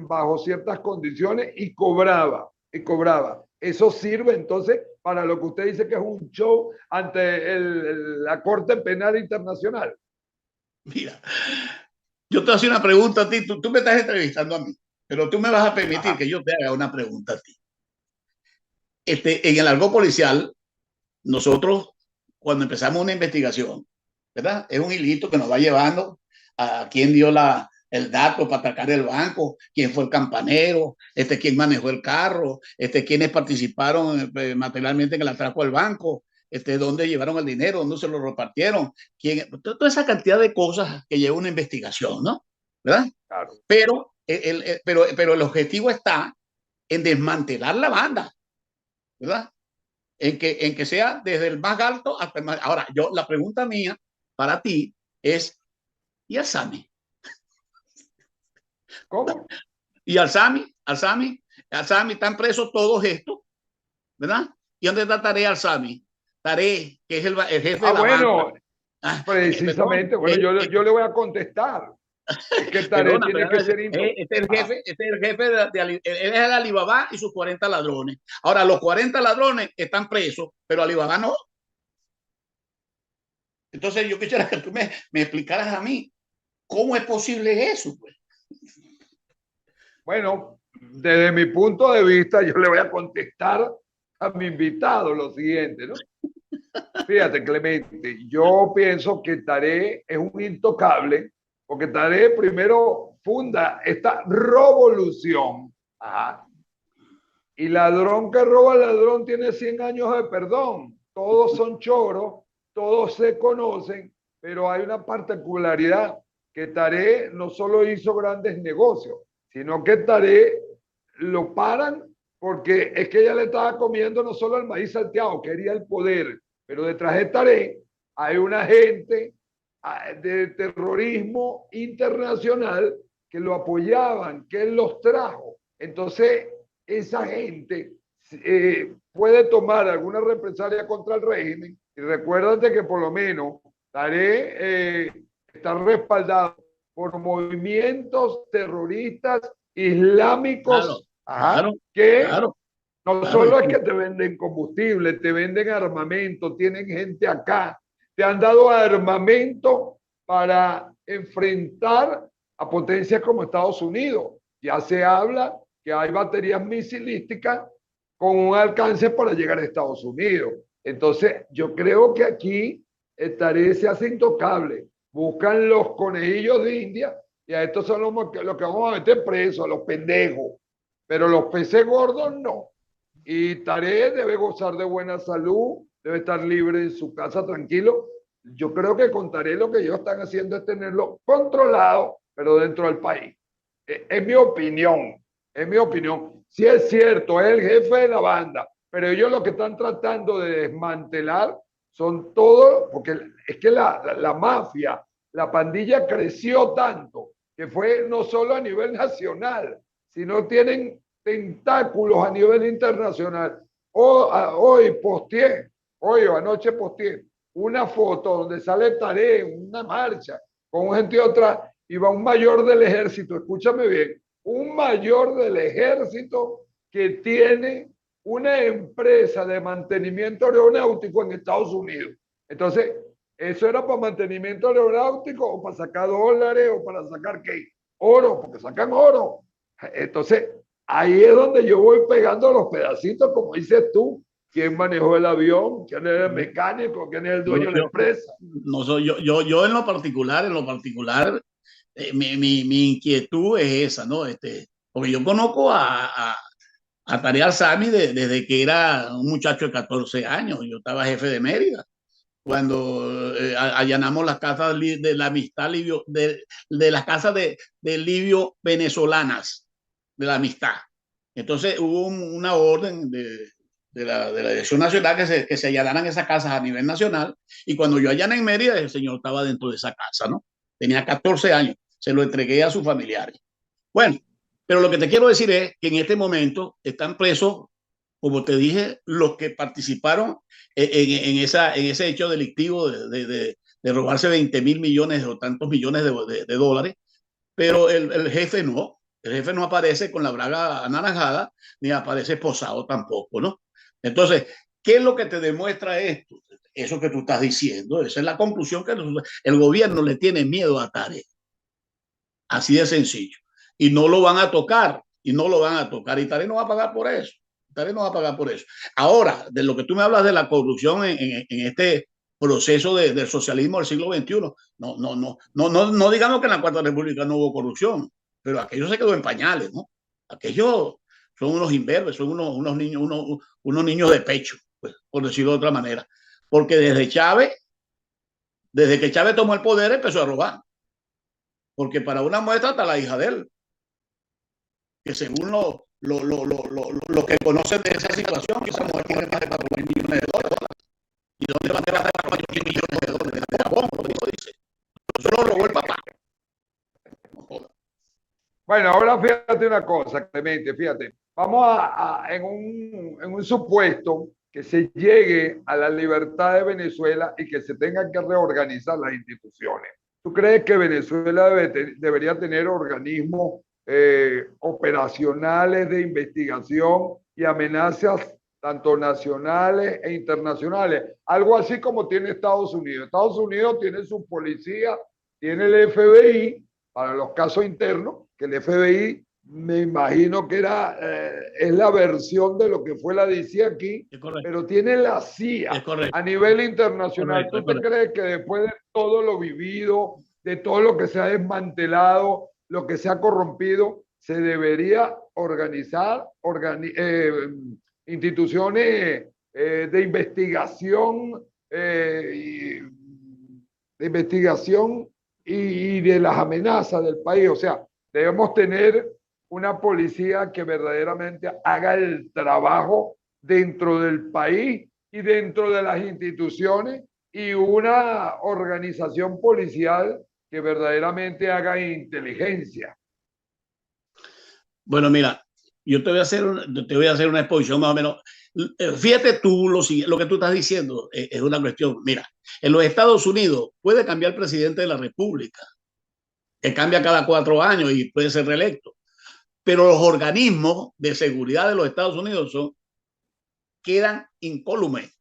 bajo ciertas condiciones y cobraba. Eso sirve entonces para lo que usted dice que es un show ante la Corte Penal Internacional. Mira, yo te voy a hacer una pregunta a ti. Tú me estás entrevistando a mí, pero tú me vas a permitir que yo te haga una pregunta a ti. En el argot policial, nosotros, cuando empezamos una investigación, ¿verdad? Es un hilito que nos va llevando a quién dio el dato para atacar el banco, quién fue el campanero, quién manejó el carro, quiénes participaron materialmente en el atraco al banco, dónde llevaron el dinero, dónde se lo repartieron, toda esa cantidad de cosas que lleva una investigación, ¿no? ¿Verdad? Claro. Pero el objetivo está en desmantelar la banda, ¿verdad? En que sea desde el más alto hasta el más. Ahora, la pregunta mía para ti es, ¿y al SAMI? ¿Cómo? Y al SAMI están presos todos estos, ¿verdad? ¿Y dónde está Tarea al SAMI? Tarea, que es el jefe de la banda. Precisamente, bueno, yo le voy a contestar. Es que Tarea tiene que ser este es el jefe él es el Alibaba y sus 40 ladrones. Ahora, los 40 ladrones están presos, pero Alibaba no. Entonces yo quisiera que tú me explicaras a mí cómo es posible eso, pues. Bueno, desde mi punto de vista, yo le voy a contestar a mi invitado lo siguiente, ¿no? Fíjate, Clemente, yo pienso que Taré es un intocable, porque Taré primero funda esta revolución. Ajá. Y ladrón que roba ladrón tiene 100 años de perdón. Todos son choros, todos se conocen, pero hay una particularidad, que Taré no solo hizo grandes negocios, sino que Taré lo paran porque es que ella le estaba comiendo no solo el maíz salteado, quería el poder, pero detrás de Taré hay una gente de terrorismo internacional que lo apoyaban, que él los trajo. Entonces, esa gente puede tomar alguna represalia contra el régimen. Y recuérdate que por lo menos Taré está respaldado por movimientos terroristas islámicos, Claro, ajá, claro, que claro, no claro. solo es que te venden combustible, te venden armamento, tienen gente acá, te han dado armamento para enfrentar a potencias como Estados Unidos. Ya se habla que hay baterías misilísticas con un alcance para llegar a Estados Unidos. Entonces, yo creo que aquí Taré se hace intocable. Buscan los conejillos de India y a estos son los que vamos a meter presos, a los pendejos. Pero los peces gordos no. Y Taré debe gozar de buena salud, debe estar libre en su casa tranquilo. Yo creo que con Taré lo que ellos están haciendo es tenerlo controlado, pero dentro del país. Es mi opinión, es mi opinión. Sí es cierto, es el jefe de la banda, pero ellos lo que están tratando de desmantelar son todos, porque es que la mafia, la pandilla creció tanto, que fue no solo a nivel nacional, sino tienen tentáculos a nivel internacional. Hoy posteé, hoy o anoche posteé una foto donde sale Taré en una marcha con gente atrás y va un mayor del ejército, escúchame bien, un mayor del ejército que tiene una empresa de mantenimiento aeronáutico en Estados Unidos. Entonces, ¿eso era para mantenimiento aeronáutico o para sacar dólares o para sacar qué? Oro, porque sacan oro. Entonces, ahí es donde yo voy pegando los pedacitos, como dices tú, quién manejó el avión, quién era el mecánico, quién es el dueño de la empresa. No soy yo en lo particular, mi inquietud es esa, ¿no? Porque yo conozco a Taré Alzami desde que era un muchacho de 14 años. Yo estaba jefe de Mérida cuando allanamos las casas de la amistad Livio, de las casas de Livio venezolanas, de la amistad. Entonces hubo una orden de la Dirección Nacional que se allanaran esas casas a nivel nacional, y cuando yo allané en Mérida, el señor estaba dentro de esa casa, ¿no? Tenía 14 años, se lo entregué a sus familiares. Bueno, pero lo que te quiero decir es que en este momento están presos, como te dije, los que participaron en ese hecho delictivo de robarse 20.000 millones o tantos millones de dólares, pero el jefe no aparece con la braga anaranjada, ni aparece esposado tampoco, ¿no? Entonces, ¿qué es lo que te demuestra esto? Eso que tú estás diciendo, esa es la conclusión, que el gobierno le tiene miedo a Taré. Así de sencillo. Y no lo van a tocar, y no lo van a tocar, y Taré no va a pagar por eso. Taré no va a pagar por eso. Ahora, de lo que tú me hablas de la corrupción en este proceso del socialismo del siglo XXI, no digamos que en la Cuarta República no hubo corrupción, pero aquello se quedó en pañales, ¿no? Aquellos son unos imberbes, son unos niños de pecho, pues, por decirlo de otra manera. Porque desde que Chávez tomó el poder, empezó a robar. Porque para una muestra está la hija de él, que según lo que conocen de esa situación, esa mujer tiene más de 4.000 millones de dólares. ¿Y dónde van a gastar 4.000 millones de dólares de Gabón? Lo dice. Eso lo robó el papá. Bueno, ahora fíjate una cosa, Clemente, fíjate. Vamos en un supuesto que se llegue a la libertad de Venezuela y que se tengan que reorganizar las instituciones. ¿Tú crees que Venezuela debería tener organismos operacionales de investigación y amenazas tanto nacionales e internacionales, algo así como tiene Estados Unidos. Estados Unidos tiene su policía, tiene el FBI para los casos internos, que el FBI me imagino que es la versión de lo que fue la DC aquí, pero tiene la CIA a nivel internacional. ¿Tú te crees que después de todo lo vivido, de todo lo que se ha desmantelado, lo que se ha corrompido, se debería organizar instituciones de investigación, y de las amenazas del país? O sea, debemos tener una policía que verdaderamente haga el trabajo dentro del país y dentro de las instituciones, y una organización policial que verdaderamente haga inteligencia. Bueno, mira, yo te voy a hacer una exposición más o menos. Fíjate tú, lo que tú estás diciendo es una cuestión. Mira, en los Estados Unidos puede cambiar el presidente de la República, que cambia cada 4 años y puede ser reelecto. Pero los organismos de seguridad de los Estados Unidos quedan incólumes,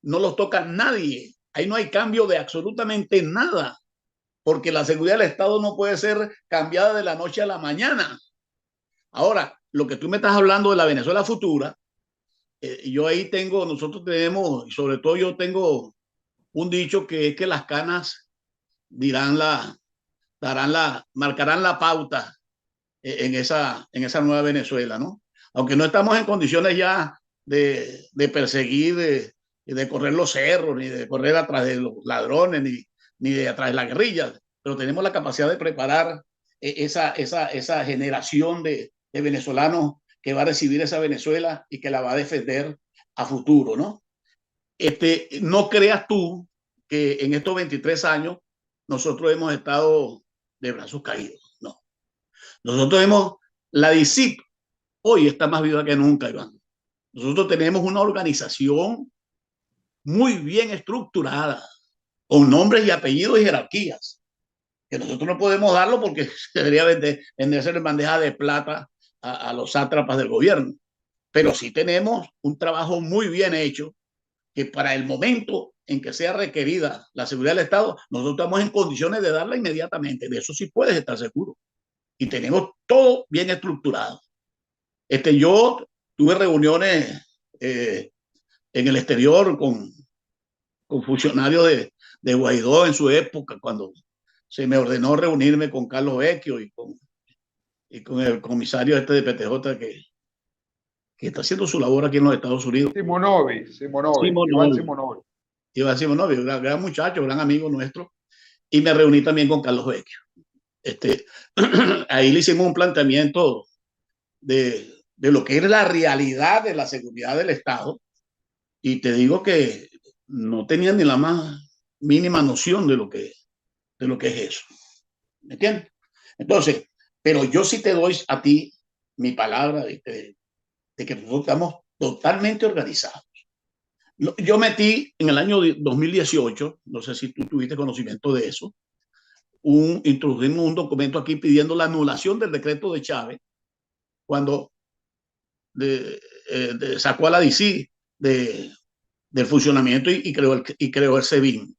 no los toca nadie. Ahí no hay cambio de absolutamente nada, porque la seguridad del Estado no puede ser cambiada de la noche a la mañana. Ahora, lo que tú me estás hablando de la Venezuela futura, nosotros tenemos, y sobre todo yo tengo un dicho que es que las canas marcarán la pauta en esa nueva Venezuela, ¿no? Aunque no estamos en condiciones ya de perseguir, de correr los cerros, ni de correr atrás de los ladrones, ni de atrás de la guerrilla, pero tenemos la capacidad de preparar esa generación de venezolanos que va a recibir esa Venezuela y que la va a defender a futuro, ¿no? No creas tú que en estos 23 años nosotros hemos estado de brazos caídos, no. La DICIP hoy está más viva que nunca, Iván. Nosotros tenemos una organización muy bien estructurada, con nombres y apellidos y jerarquías, que nosotros no podemos darlo porque se debería venderse en bandeja de plata a los sátrapas del gobierno. Pero sí tenemos un trabajo muy bien hecho, que para el momento en que sea requerida la seguridad del Estado, nosotros estamos en condiciones de darla inmediatamente. De eso sí puedes estar seguro. Y tenemos todo bien estructurado. Yo tuve reuniones en el exterior con funcionarios de Guaidó en su época, cuando se me ordenó reunirme con Carlos Vecchio y con el comisario de PTJ que está haciendo su labor aquí en los Estados Unidos. Iván Simonovi, gran muchacho, gran amigo nuestro. Y me reuní también con Carlos Vecchio. Ahí le hicimos un planteamiento de lo que es la realidad de la seguridad del Estado, y te digo que no tenían ni la más mínima noción de lo que es eso. ¿Me entiendes? Entonces, pero yo sí te doy a ti mi palabra de que nosotros estamos totalmente organizados. Yo metí en el año 2018, no sé si tú tuviste conocimiento de eso, introdujimos un documento aquí pidiendo la anulación del decreto de Chávez cuando sacó a la DC del funcionamiento y creó el SEBIN.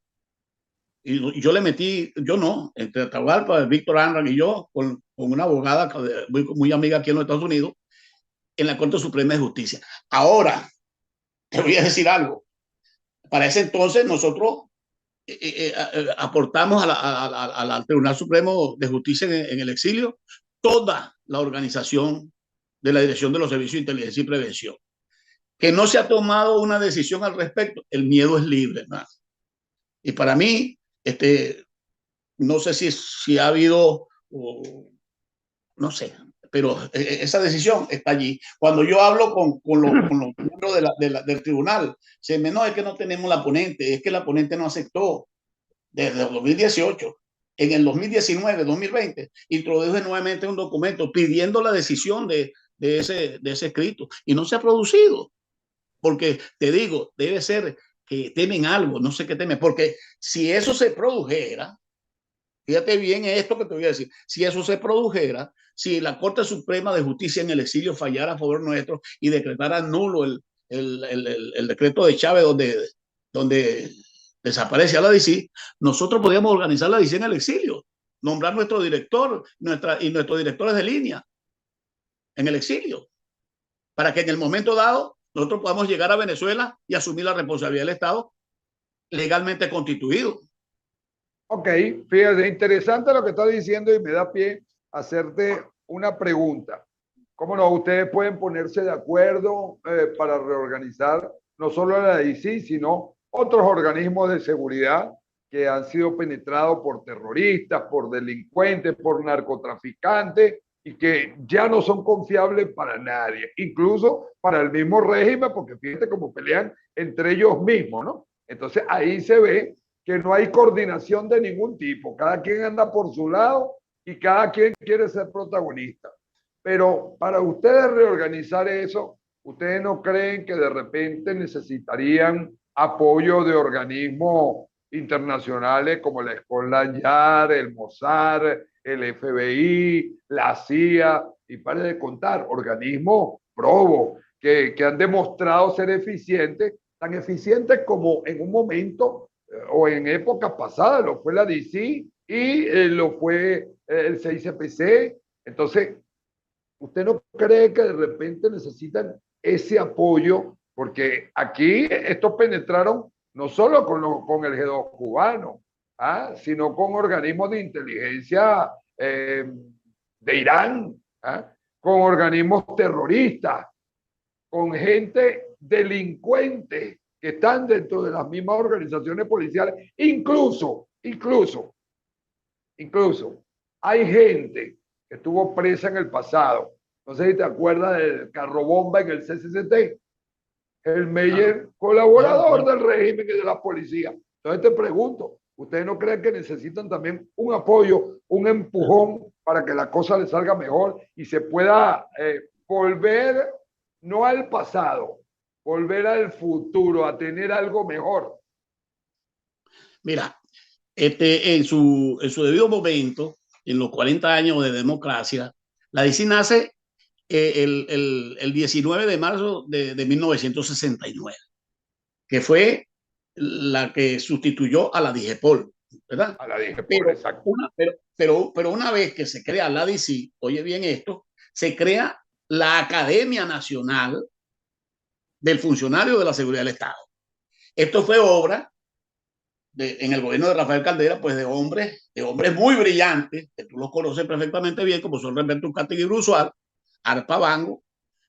Y yo le metí, entre Atahualpa, Víctor Anran y yo, con una abogada muy amiga aquí en los Estados Unidos, en la Corte Suprema de Justicia. Ahora, te voy a decir algo. Para ese entonces nosotros aportamos al Tribunal Supremo de Justicia en el exilio toda la organización de la Dirección de los Servicios de Inteligencia y Prevención. Que no se ha tomado una decisión al respecto, el miedo es libre, ¿no? Y para mí, no sé si ha habido, no sé, pero esa decisión está allí. Cuando yo hablo con los miembros del tribunal, se me no, es que no tenemos la ponente, es que la ponente no aceptó desde el 2018. En el 2019, 2020, introdujo nuevamente un documento pidiendo la decisión de ese escrito y no se ha producido. Porque te digo, debe ser que temen algo, no sé qué temen, porque si eso se produjera, fíjate bien esto que te voy a decir, si eso se produjera, si la Corte Suprema de Justicia en el exilio fallara a favor nuestro y decretara nulo el decreto de Chávez donde desaparece a la DICI, nosotros podíamos organizar la DICI en el exilio, nombrar nuestro director y nuestros directores de línea en el exilio, para que en el momento dado nosotros podamos llegar a Venezuela y asumir la responsabilidad del Estado legalmente constituido. Ok, fíjate, interesante lo que estás diciendo y me da pie a hacerte una pregunta. ¿Cómo no? Ustedes pueden ponerse de acuerdo para reorganizar no solo la DICI, sino otros organismos de seguridad que han sido penetrados por terroristas, por delincuentes, por narcotraficantes y que ya no son confiables para nadie, incluso para el mismo régimen, porque fíjate cómo pelean entre ellos mismos, ¿no? Entonces ahí se ve que no hay coordinación de ningún tipo, cada quien anda por su lado y cada quien quiere ser protagonista. Pero para ustedes reorganizar eso, ¿ustedes no creen que de repente necesitarían apoyo de organismos internacionales como la Scotland Yard, el Mossad, el FBI, la CIA, y pare de contar, organismos probos que han demostrado ser eficientes, tan eficientes como en un momento o en épocas pasadas lo fue la DICI y lo fue el CICPC? Entonces, ¿usted no cree que de repente necesitan ese apoyo? Porque aquí estos penetraron no solo con el G2 cubano, sino con organismos de inteligencia de Irán, con organismos terroristas, con gente delincuente que están dentro de las mismas organizaciones policiales. Incluso hay gente que estuvo presa en el pasado. No sé si te acuerdas del carro bomba en el CCCT. El Meyer, colaborador del régimen y de la policía. Entonces te pregunto, ¿ustedes no creen que necesitan también un apoyo, un empujón para que la cosa les salga mejor y se pueda volver, no al pasado, volver al futuro, a tener algo mejor? Mira, en su debido momento, en los 40 años de democracia, la DICI nace el 19 de marzo de 1969, que fue la que sustituyó a la DIGEPOL, ¿verdad? A la DIGEPOL, exacto. Pero una vez que se crea la DICI, oye bien esto, se crea la Academia Nacional del Funcionario de la Seguridad del Estado. Esto fue obra en el gobierno de Rafael Caldera, pues de hombres muy brillantes, que tú los conoces perfectamente bien, como son Roberto Cátigui Brusual, Arpa Bango,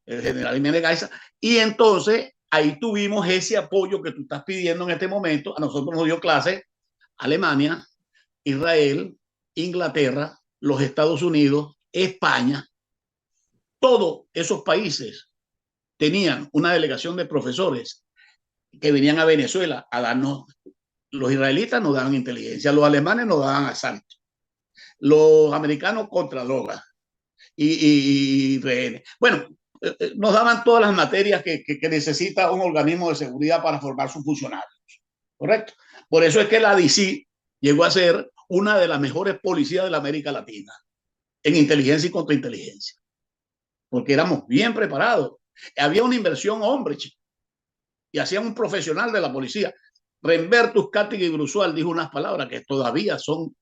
el general Jiménez Gaiza, y entonces ahí tuvimos ese apoyo que tú estás pidiendo en este momento. A nosotros nos dio clase Alemania, Israel, Inglaterra, los Estados Unidos, España. Todos esos países tenían una delegación de profesores que venían a Venezuela a darnos. Los israelitas nos daban inteligencia, los alemanes nos daban asalto, los americanos contra drogas y rehenes. Bueno, nos daban todas las materias que necesita un organismo de seguridad para formar sus funcionarios, ¿correcto? Por eso es que la DICI llegó a ser una de las mejores policías de la América Latina en inteligencia y contrainteligencia, porque éramos bien preparados. Había una inversión hombre, chico, y hacían un profesional de la policía. Rembertus Cátigui Brusual dijo unas palabras que todavía son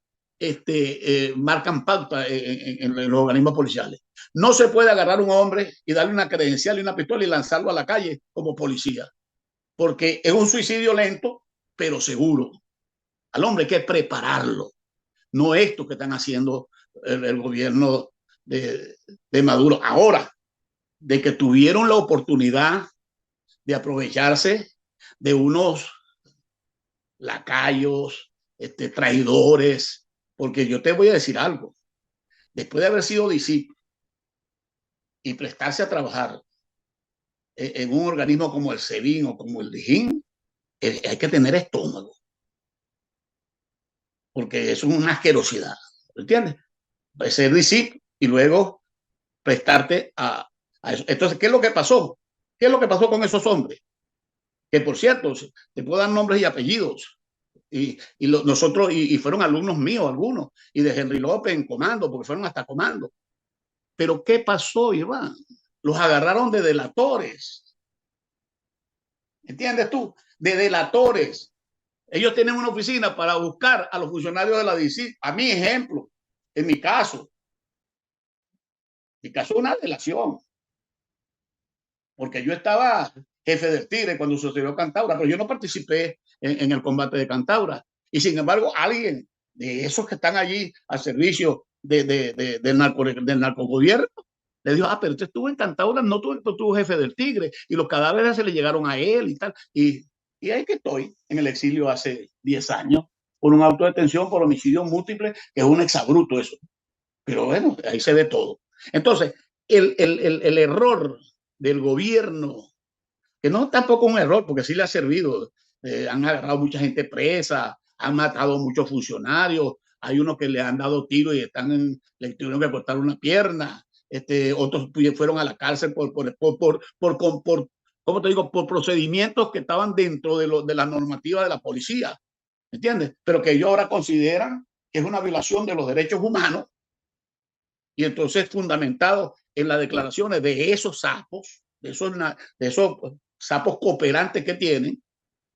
marcan pauta en los organismos policiales. No se puede agarrar a un hombre y darle una credencial y una pistola y lanzarlo a la calle como policía, porque es un suicidio lento, pero seguro. Al hombre hay que prepararlo. No esto que están haciendo el gobierno de Maduro ahora, de que tuvieron la oportunidad de aprovecharse de unos lacayos, traidores, porque yo te voy a decir algo. Después de haber sido discípulo y prestarse a trabajar en un organismo como el SEBIN o como el DIJÍN, hay que tener estómago, porque es una asquerosidad, ¿entiendes? Ser discípulo y luego prestarte a eso. Entonces, ¿qué es lo que pasó? ¿Qué es lo que pasó con esos hombres? Que por cierto, te puedo dar nombres y apellidos. Nosotros fueron alumnos míos algunos, y de Henry López en comando, porque fueron hasta comando. Pero ¿qué pasó, Iván? Los agarraron de delatores. ¿Entiendes tú? De delatores. Ellos tienen una oficina para buscar a los funcionarios de la DICI. A mi ejemplo, en mi caso es una delación. Porque yo estaba jefe del Tigre cuando sucedió Cantaura, pero yo no participé en el combate de Cantaura. Y sin embargo, alguien de esos que están allí al servicio del narcogobierno le dijo, pero usted estuvo en Cantaura, no tuvo jefe del Tigre, y los cadáveres se le llegaron a él y tal. Y ahí que estoy, en el exilio hace 10 años, por un auto de detención por homicidio múltiple, que es un exabruto eso. Pero bueno, ahí se ve todo. Entonces, el error del gobierno, que no es tampoco un error, porque sí le ha servido, han agarrado mucha gente presa, han matado muchos funcionarios, hay unos que le han dado tiros y le tuvieron que cortar una pierna, otros fueron a la cárcel por ¿cómo te digo? Por procedimientos que estaban dentro de la normativa de la policía, ¿entiendes? Pero que ellos ahora consideran que es una violación de los derechos humanos, y entonces fundamentado en las declaraciones de esos sapos, de esos sapos cooperantes que tienen,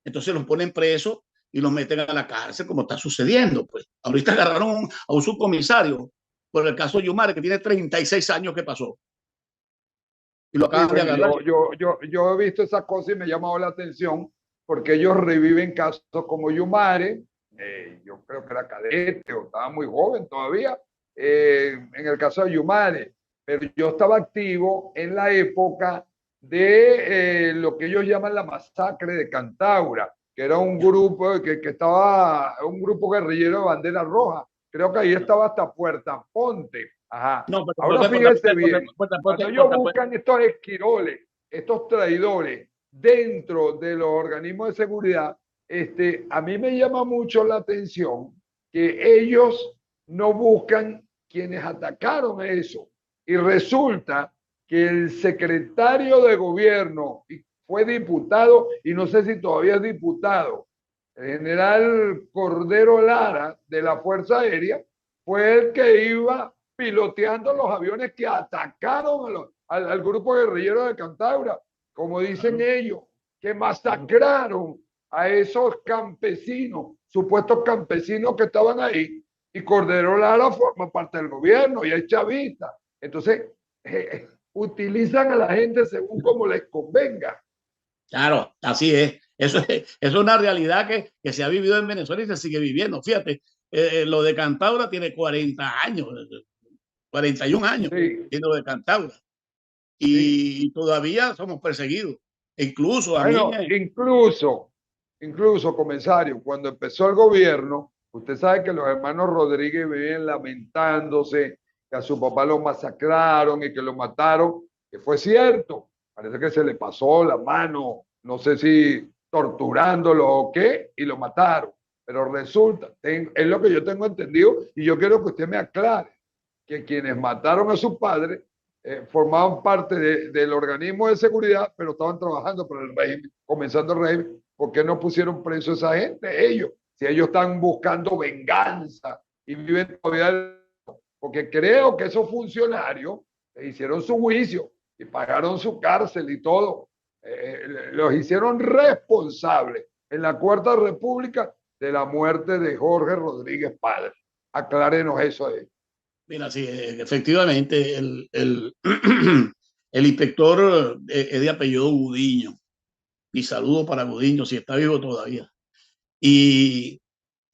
entonces los ponen presos y los meten a la cárcel, como está sucediendo. Pues ahorita agarraron a un subcomisario por el caso Yumare, que tiene 36 años que pasó. Y lo acaban de agarrar. Yo he visto esas cosas y me ha llamado la atención porque ellos reviven casos como Yumare, yo creo que era cadete o estaba muy joven todavía, en el caso de Yumare, pero yo estaba activo en la época de lo que ellos llaman la masacre de Cantaura, que era un grupo que estaba, un grupo guerrillero de bandera roja. Creo que ahí estaba hasta Puerta Ponte. Ajá. No, ahora fíjense bien, cuando ellos buscan estos esquiroles, estos traidores dentro de los organismos de seguridad, a mí me llama mucho la atención que ellos no buscan quienes atacaron eso. Y resulta que el secretario de gobierno fue diputado, y no sé si todavía es diputado, el general Cordero Lara de la Fuerza Aérea, fue el que iba piloteando los aviones que atacaron al grupo guerrillero de Cantaura, como dicen ellos, que masacraron a esos campesinos, supuestos campesinos que estaban ahí, y Cordero Lara forma parte del gobierno y es chavista. Entonces, utilizan a la gente según como les convenga. Claro, así es. Eso es una realidad que se ha vivido en Venezuela y se sigue viviendo. Fíjate, lo de Cantaura tiene 40 años, 41 años, sí. Tiene lo de Cantaura. Y sí, todavía somos perseguidos. Incluso a bueno, mí... Incluso, comisario, cuando empezó el gobierno, usted sabe que los hermanos Rodríguez viven lamentándose que a su papá lo masacraron y que lo mataron, que fue cierto. Parece que se le pasó la mano, no sé si torturándolo o qué, y lo mataron. Pero resulta, es lo que yo tengo entendido, y yo quiero que usted me aclare, que quienes mataron a su padre formaban parte del organismo de seguridad, pero estaban trabajando para el régimen, comenzando el régimen. ¿Por qué no pusieron preso a esa gente? Ellos, si ellos están buscando venganza y viven todavía, porque creo que esos funcionarios hicieron su juicio y pagaron su cárcel y todo. Los hicieron responsables en la Cuarta República de la muerte de Jorge Rodríguez padre. Aclárenos eso ahí. Mira, sí, efectivamente, el inspector es de apellido Gudiño. Y saludo para Gudiño, si está vivo todavía. Y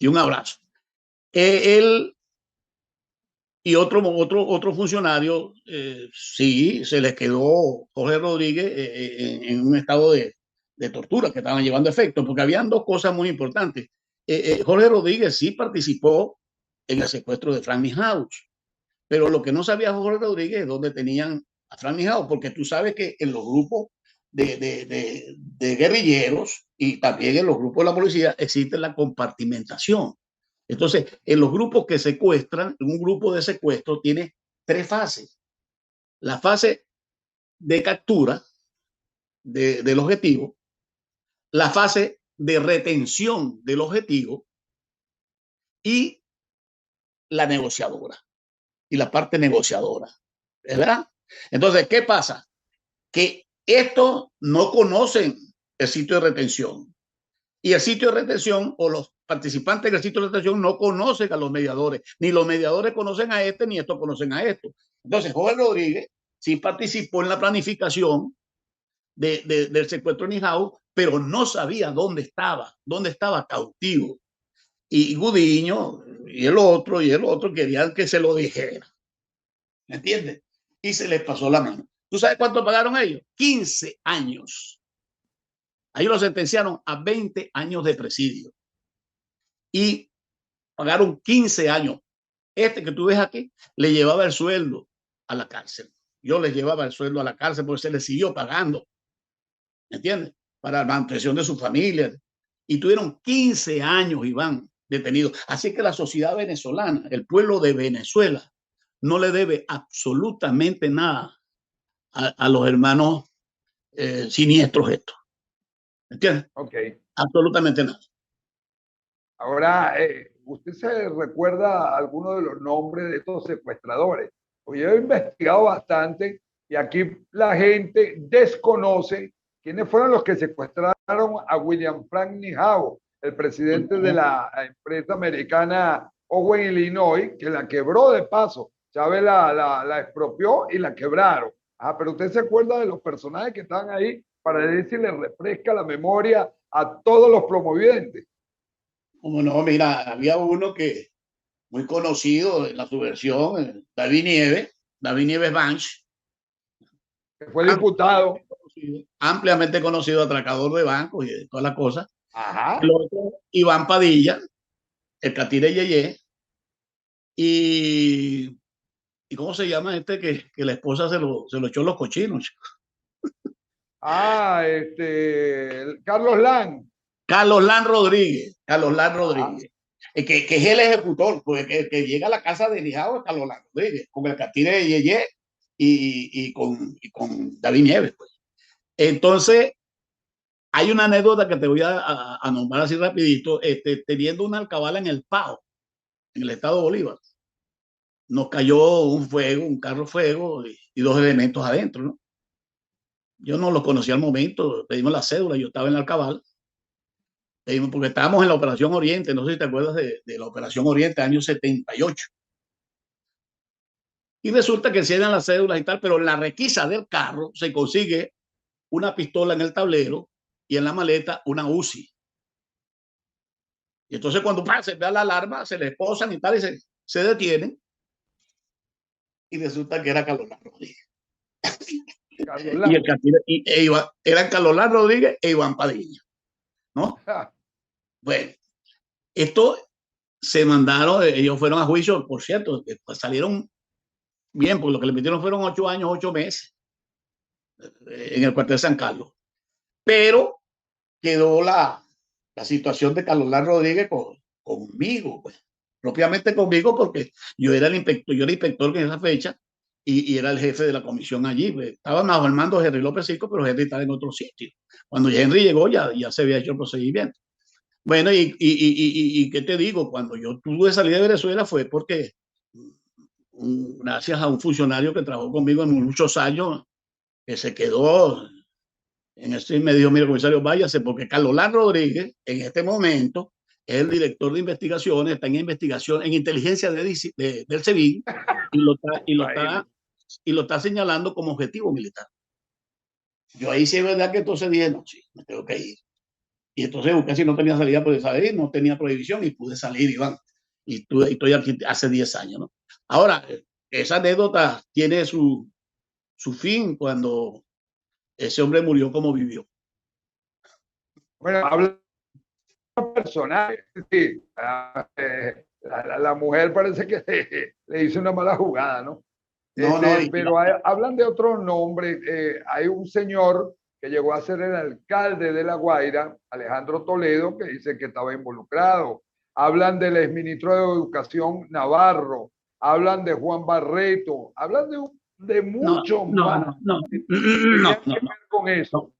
un abrazo. Él y otro funcionario, sí, se les quedó Jorge Rodríguez en un estado de tortura que estaban llevando efecto, porque habían dos cosas muy importantes. Jorge Rodríguez sí participó en el secuestro de Frank Mijaus, pero lo que no sabía Jorge Rodríguez es dónde tenían a Frank Mijaus, porque tú sabes que en los grupos de guerrilleros y también en los grupos de la policía existe la compartimentación. Entonces, en los grupos que secuestran, un grupo de secuestro tiene 3 fases. La fase de captura del objetivo, la fase de retención del objetivo y la negociadora y la parte negociadora, ¿verdad? Entonces, ¿qué pasa? Que estos no conocen el sitio de retención. Y el sitio de retención o los participantes del sitio de retención no conocen a los mediadores, ni los mediadores conocen a este, ni estos conocen a esto. Entonces, Joven Rodríguez sí participó en la planificación del secuestro de Nijao, pero no sabía dónde estaba cautivo. Y Gudiño y el otro querían que se lo dijera. ¿Me entiendes? Y se les pasó la mano. ¿Tú sabes cuánto pagaron ellos? 15 años. Ahí lo sentenciaron a 20 años de presidio. Y pagaron 15 años. Este que tú ves aquí le llevaba el sueldo a la cárcel. Yo les llevaba el sueldo a la cárcel porque se les siguió pagando. ¿Me entiendes? Para la mantención de su familia. Y tuvieron 15 años, Iván, detenidos. Así que la sociedad venezolana, el pueblo de Venezuela, no le debe absolutamente nada a los hermanos siniestros estos. ¿Me entiendes? Ok. Absolutamente nada. Ahora, ¿usted se recuerda alguno de los nombres de estos secuestradores? Pues yo he investigado bastante y aquí la gente desconoce quiénes fueron los que secuestraron a William Frank Nijao, el presidente de la empresa americana Owen Illinois, que la quebró de paso. Chávez la expropió y la quebraron. Pero usted se acuerda de los personajes que estaban ahí para ver si le refresca la memoria a todos los plomovidentes. Como no, mira, había uno que muy conocido en la subversión, David Nieves Banch, que fue diputado. Ampliamente conocido, atracador de bancos y de todas las cosas. Ajá. El otro, Iván Padilla, el Catire Yeye, y ¿cómo se llama este que la esposa se lo echó los cochinos? Carlos Lan. Carlos Lan Rodríguez. Que es el ejecutor, pues, que llega a la casa de Nijao es Carlos Lan Rodríguez, con el Catire de Yeye y con David Nieves. Pues. Entonces, hay una anécdota que te voy a nombrar así rapidito. Teniendo una alcabala en el Pao, en el estado de Bolívar, nos cayó un carro fuego y dos elementos adentro, ¿no? Yo no los conocía al momento, pedimos la cédula, yo estaba en la alcabala. Porque estábamos en la Operación Oriente, no sé si te acuerdas de la Operación Oriente, año 78. Y resulta que encienden las cédulas y tal, pero en la requisa del carro se consigue una pistola en el tablero y en la maleta una UCI. Y entonces cuando se da la alarma, se les posan y tal, y se detienen. Y resulta que era Carlos Lan Rodríguez. Eran Carlos Lan Rodríguez e Iván Padilla, ¿no? Bueno, esto se mandaron, ellos fueron a juicio, por cierto, pues salieron bien, porque lo que le metieron fueron 8 años, 8 meses en el cuartel de San Carlos. Pero quedó la situación de Carlos Lan Rodríguez conmigo, pues, propiamente conmigo, porque yo era inspector en esa fecha y era el jefe de la comisión allí. Pues. Estaba bajo el mando de Henry López Cico, pero Henry estaba en otro sitio. Cuando Henry llegó ya se había hecho el procedimiento. Bueno, y ¿qué te digo? Cuando yo tuve que salir de Venezuela fue porque, gracias a un funcionario que trabajó conmigo en muchos años, que se quedó en este, me dijo, mira, comisario, váyase, porque Carlos Lan Rodríguez, en este momento, es el director de investigaciones, está en investigación, en inteligencia del SEBIN, y lo está señalando como objetivo militar. Yo ahí sí es verdad que entonces dije, no, sí, me tengo que ir. Y entonces casi no tenía salida por salir, no tenía prohibición y pude salir, Iván. Y estoy aquí hace 10 años, ¿no? Ahora, esa anécdota tiene su fin cuando ese hombre murió como vivió. Bueno, habla de personaje. Sí, la mujer parece que le hizo una mala jugada, ¿no? Pero hablan de otro nombre. Hay un señor que llegó a ser el alcalde de La Guaira, Alejandro Toledo, que dice que estaba involucrado. Hablan del exministro de Educación Navarro, hablan de Juan Barreto, hablan de mucho más. No. Con eso.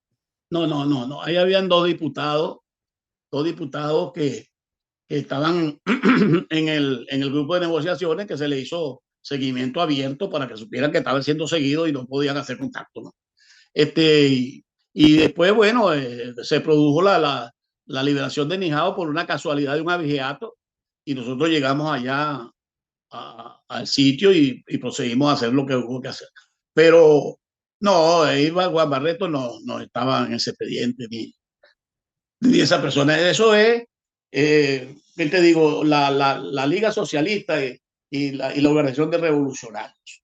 No. Ahí habían dos diputados que estaban en el grupo de negociaciones, que se le hizo seguimiento abierto para que supieran que estaban siendo seguidos y no podían hacer contacto, ¿no? Y después, bueno, se produjo la liberación de Nijao por una casualidad de un abigeato y nosotros llegamos allá al sitio y procedimos a hacer lo que hubo que hacer. Pero no, Juan Barreto no estaba en ese expediente ni esa persona. Eso es, ¿qué te digo? La Liga Socialista y la Organización de Revolucionarios.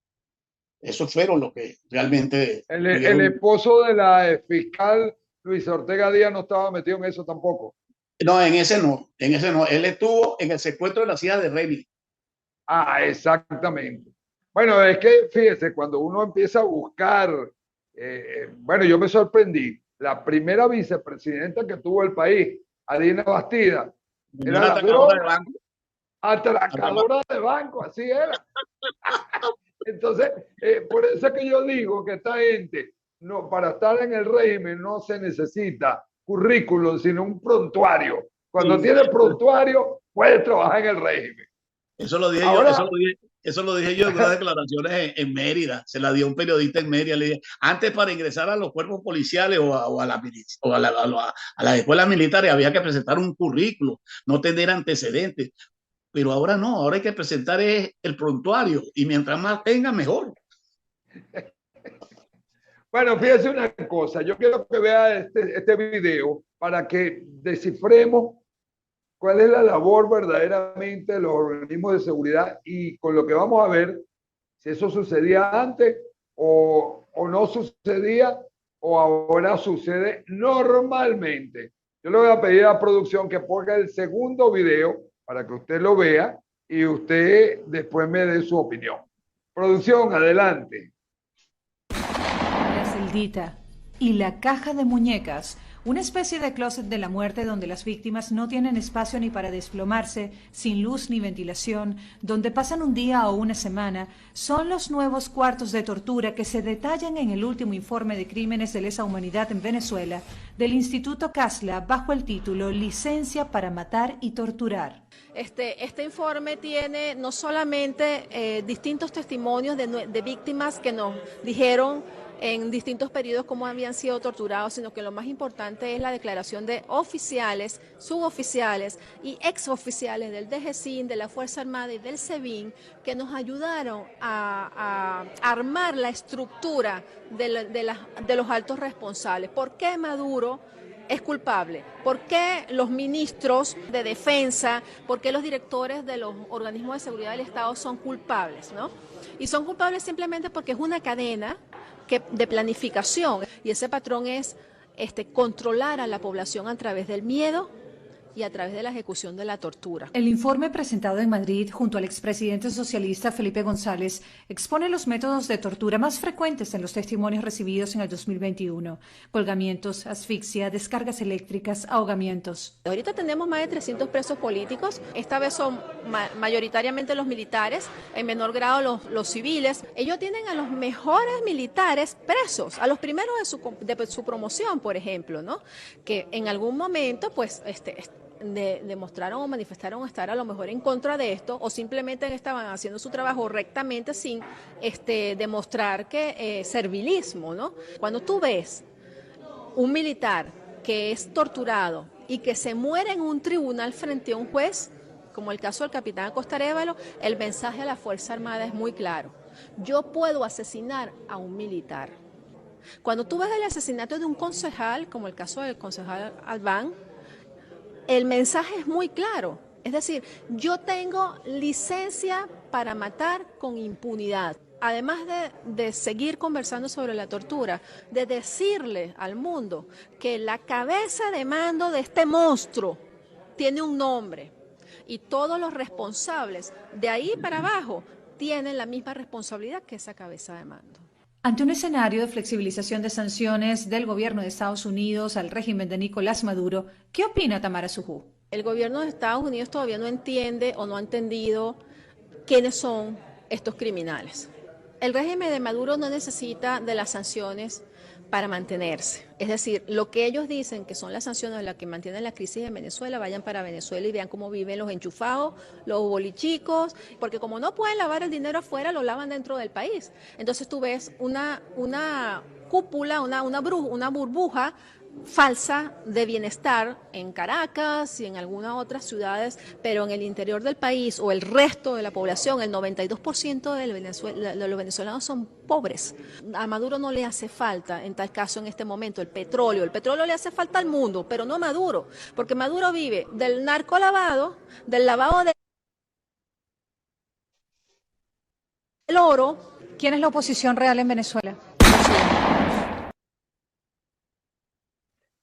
Esos fueron los que realmente... El esposo de la fiscal Luis Ortega Díaz no estaba metido en eso tampoco. No, en ese no. Él estuvo en el secuestro de la ciudad de Remy. Ah, exactamente. Bueno, es que fíjese, cuando uno empieza a buscar, bueno, yo me sorprendí. La primera vicepresidenta que tuvo el país, Adina Bastida, era la atracadora de banco, así era. Entonces, por eso es que yo digo que esta gente, no, para estar en el régimen no se necesita currículum, sino un prontuario. Cuando Sí. tiene prontuario, puede trabajar en el régimen. Eso lo dije Ahora, yo, eso lo dije yo en unas declaraciones en Mérida. Se la dio un periodista en Mérida. Le dije, antes para ingresar a los cuerpos policiales o a las escuelas militares había que presentar un currículum, no tener antecedentes. Pero ahora no, ahora hay que presentar el prontuario y mientras más tenga, mejor. bueno, fíjese una cosa, yo quiero que vea este video para que descifremos cuál es la labor verdaderamente de los organismos de seguridad y con lo que vamos a ver, si eso sucedía antes o no sucedía o ahora sucede normalmente. Yo le voy a pedir a la producción que ponga el segundo video para que usted lo vea y usted después me dé su opinión. Producción, adelante. La celdita y la caja de muñecas, una especie de closet de la muerte donde las víctimas no tienen espacio ni para desplomarse, sin luz ni ventilación, donde pasan un día o una semana, son los nuevos cuartos de tortura que se detallan en el último informe de crímenes de lesa humanidad en Venezuela del Instituto Casla bajo el título Licencia para matar y torturar. Este informe tiene no solamente distintos testimonios de víctimas que nos dijeron en distintos periodos cómo habían sido torturados, sino que lo más importante es la declaración de oficiales, suboficiales y exoficiales del DGCIN, de la Fuerza Armada y del SEBIN, que nos ayudaron a armar la estructura de los altos responsables. ¿Por qué Maduro es culpable? ¿Por qué los ministros de defensa, por qué los directores de los organismos de seguridad del Estado son culpables, ¿no? Y son culpables simplemente porque es una cadena de planificación y ese patrón es controlar a la población a través del miedo y a través de la ejecución de la tortura. El informe presentado en Madrid junto al expresidente socialista Felipe González expone los métodos de tortura más frecuentes en los testimonios recibidos en el 2021. Colgamientos, asfixia, descargas eléctricas, ahogamientos. Ahorita tenemos más de 300 presos políticos. Esta vez son mayoritariamente los militares, en menor grado los civiles. Ellos tienen a los mejores militares presos, a los primeros de su promoción, por ejemplo, ¿no? Que en algún momento, pues, demostraron o manifestaron estar a lo mejor en contra de esto o simplemente estaban haciendo su trabajo rectamente sin demostrar que servilismo, ¿no? Cuando tú ves un militar que es torturado y que se muere en un tribunal frente a un juez, como el caso del capitán Acosta Arévalo, el mensaje a la Fuerza Armada es muy claro. Yo puedo asesinar a un militar. Cuando tú ves el asesinato de un concejal, como el caso del concejal Albán, el mensaje es muy claro, es decir, yo tengo licencia para matar con impunidad. Además de seguir conversando sobre la tortura, de decirle al mundo que la cabeza de mando de este monstruo tiene un nombre y todos los responsables de ahí para abajo tienen la misma responsabilidad que esa cabeza de mando. Ante un escenario de flexibilización de sanciones del gobierno de Estados Unidos al régimen de Nicolás Maduro, ¿qué opina Tamara Sujú? El gobierno de Estados Unidos todavía no entiende o no ha entendido quiénes son estos criminales. El régimen de Maduro no necesita de las sanciones para mantenerse. Es decir, lo que ellos dicen que son las sanciones las que mantienen la crisis en Venezuela, vayan para Venezuela y vean cómo viven los enchufados, los bolichicos, porque como no pueden lavar el dinero afuera, lo lavan dentro del país. Entonces tú ves una cúpula, una burbuja falsa de bienestar en Caracas y en algunas otras ciudades, pero en el interior del país o el resto de la población, el 92% de los venezolanos son pobres. A Maduro no le hace falta, en tal caso en este momento, el petróleo. El petróleo le hace falta al mundo, pero no a Maduro, porque Maduro vive del narcolavado, del lavado del oro. ¿Quién es la oposición real en Venezuela?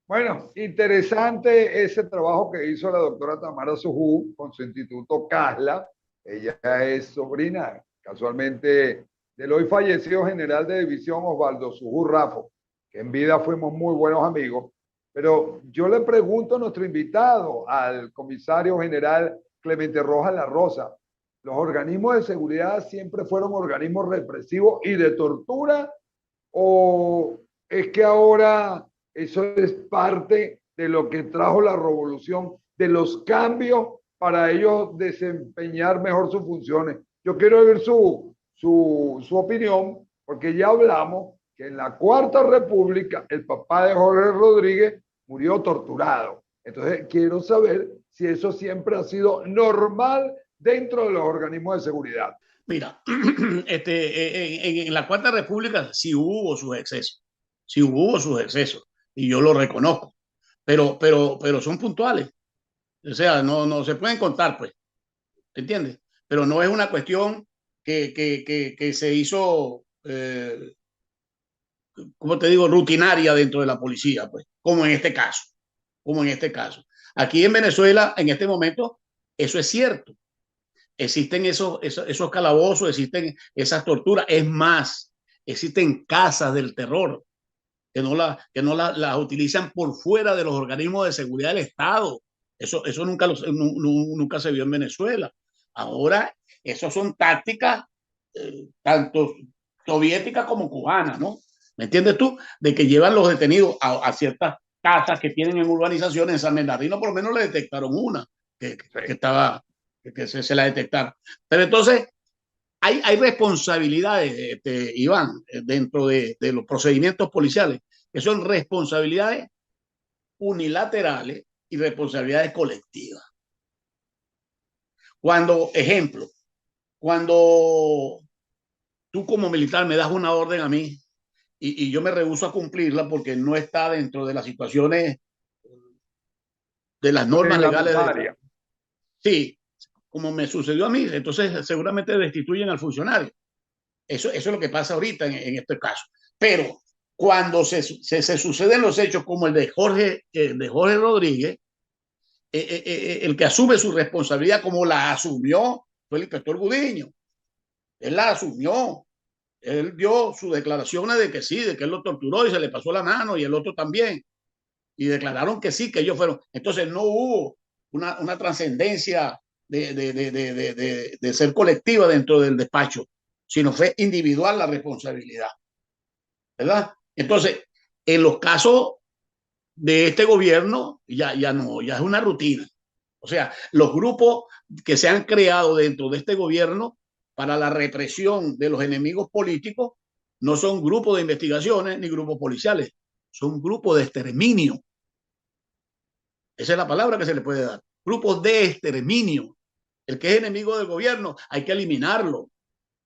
Bueno, interesante ese trabajo que hizo la doctora Tamara Sujú con su instituto CASLA. Ella es sobrina, casualmente, del hoy fallecido general de división Osvaldo Sujú Rafo, que en vida fuimos muy buenos amigos. Pero yo le pregunto a nuestro invitado, al comisario general Clemente Rojas La Rosa, ¿los organismos de seguridad siempre fueron organismos represivos y de tortura? ¿O es que ahora eso es parte de lo que trajo la revolución, de los cambios para ellos desempeñar mejor sus funciones? Yo quiero oír su opinión, porque ya hablamos que en la Cuarta República el papá de Jorge Rodríguez murió torturado. Entonces quiero saber si eso siempre ha sido normal dentro de los organismos de seguridad. Mira, en la Cuarta República sí hubo sus excesos, sí hubo sus excesos, y yo lo reconozco, pero son puntuales, o sea, no se pueden contar, pues, ¿entiendes? Pero no es una cuestión que se hizo, como te digo, rutinaria dentro de la policía, pues, como en este caso. Aquí en Venezuela, en este momento, eso es cierto. Existen esos calabozos, existen esas torturas. Es más, existen casas del terror que no las utilizan por fuera de los organismos de seguridad del Estado. Eso nunca se vio en Venezuela. Ahora, eso son tácticas tanto soviéticas como cubanas, ¿no? ¿Me entiendes tú? De que llevan los detenidos a ciertas casas que tienen en urbanizaciones. En San Bernardino por lo menos le detectaron una que estaba, que se la detectaron. Pero entonces hay responsabilidades, Iván, dentro de los procedimientos policiales, que son responsabilidades unilaterales y responsabilidades colectivas. Ejemplo, cuando tú como militar me das una orden a mí y yo me rehúso a cumplirla porque no está dentro de las situaciones de las normas legales. Sí, como me sucedió a mí, entonces seguramente destituyen al funcionario. Eso es lo que pasa ahorita en este caso. Pero cuando se suceden los hechos como el de Jorge Rodríguez, el que asume su responsabilidad como la asumió fue el inspector Gudiño. Él la asumió. Él dio sus declaraciones de que sí, de que él lo torturó y se le pasó la mano, y el otro también. Y declararon que sí, que ellos fueron. Entonces no hubo una trascendencia de ser colectiva dentro del despacho, sino fue individual la responsabilidad, ¿verdad? Entonces, en los casos de este gobierno, ya es una rutina. O sea, los grupos que se han creado dentro de este gobierno para la represión de los enemigos políticos no son grupos de investigaciones ni grupos policiales, son grupos de exterminio. Esa es la palabra que se le puede dar. Grupos de exterminio. El que es enemigo del gobierno hay que eliminarlo.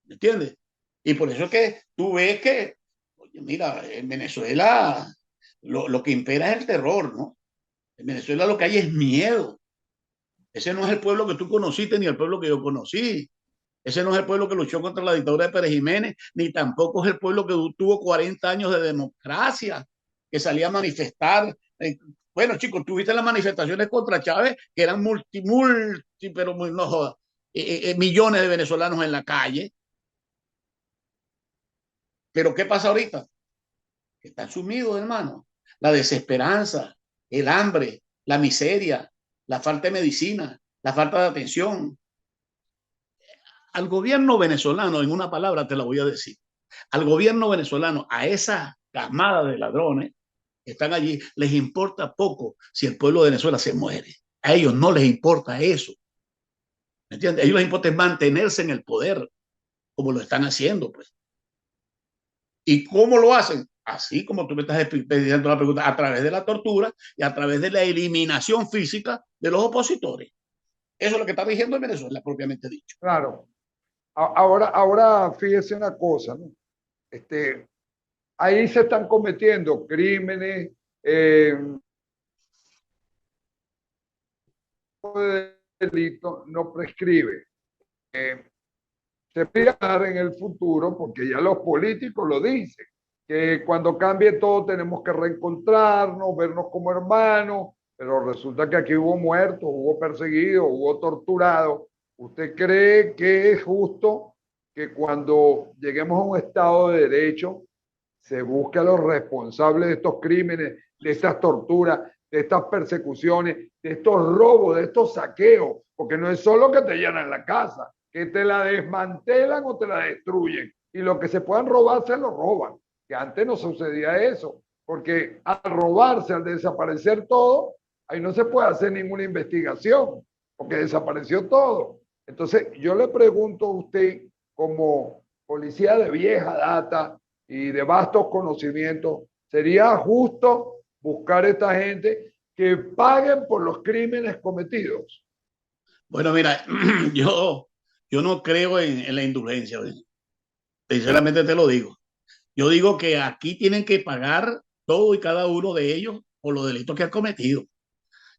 ¿Me entiendes? Y por eso es que tú ves que, oye, mira, en Venezuela lo que impera es el terror, ¿no? En Venezuela lo que hay es miedo. Ese no es el pueblo que tú conociste ni el pueblo que yo conocí. Ese no es el pueblo que luchó contra la dictadura de Pérez Jiménez, ni tampoco es el pueblo que tuvo 40 años de democracia, que salía a manifestar. Bueno, chicos, tuviste las manifestaciones contra Chávez, que eran pero no jodas, millones de venezolanos en la calle. Pero ¿qué pasa ahorita? Que están sumidos, hermano. La desesperanza, el hambre, la miseria, la falta de medicina, la falta de atención. Al gobierno venezolano, en una palabra te la voy a decir, al gobierno venezolano, a esa camada de ladrones que están allí, les importa poco si el pueblo de Venezuela se muere. A ellos no les importa eso. ¿Me entiendes? A ellos les importa mantenerse en el poder, como lo están haciendo, pues. ¿Y cómo lo hacen? así como tú me estás pidiendo la pregunta, a través de la tortura y a través de la eliminación física de los opositores. Eso es lo que está rigiendo en Venezuela, propiamente dicho. Claro. Ahora fíjese una cosa, ¿no? Ahí se están cometiendo crímenes, de delito no prescribe. Se puede dar en el futuro, porque ya los políticos lo dicen, que cuando cambie todo tenemos que reencontrarnos, vernos como hermanos, pero resulta que aquí hubo muertos, hubo perseguidos, hubo torturados. ¿Usted cree que es justo que cuando lleguemos a un Estado de Derecho se busque a los responsables de estos crímenes, de estas torturas, de estas persecuciones, de estos robos, de estos saqueos? Porque no es solo que te llenan la casa, que te la desmantelan o te la destruyen. Y lo que se puedan robar, se lo roban. Que antes no sucedía eso. Porque al robarse, al desaparecer todo, ahí no se puede hacer ninguna investigación, porque desapareció todo. Entonces, yo le pregunto a usted, como policía de vieja data y de vastos conocimientos, ¿sería justo buscar a esta gente que paguen por los crímenes cometidos? Bueno, mira, yo no creo en la indulgencia. Sinceramente te lo digo. Yo digo que aquí tienen que pagar todo y cada uno de ellos por los delitos que han cometido.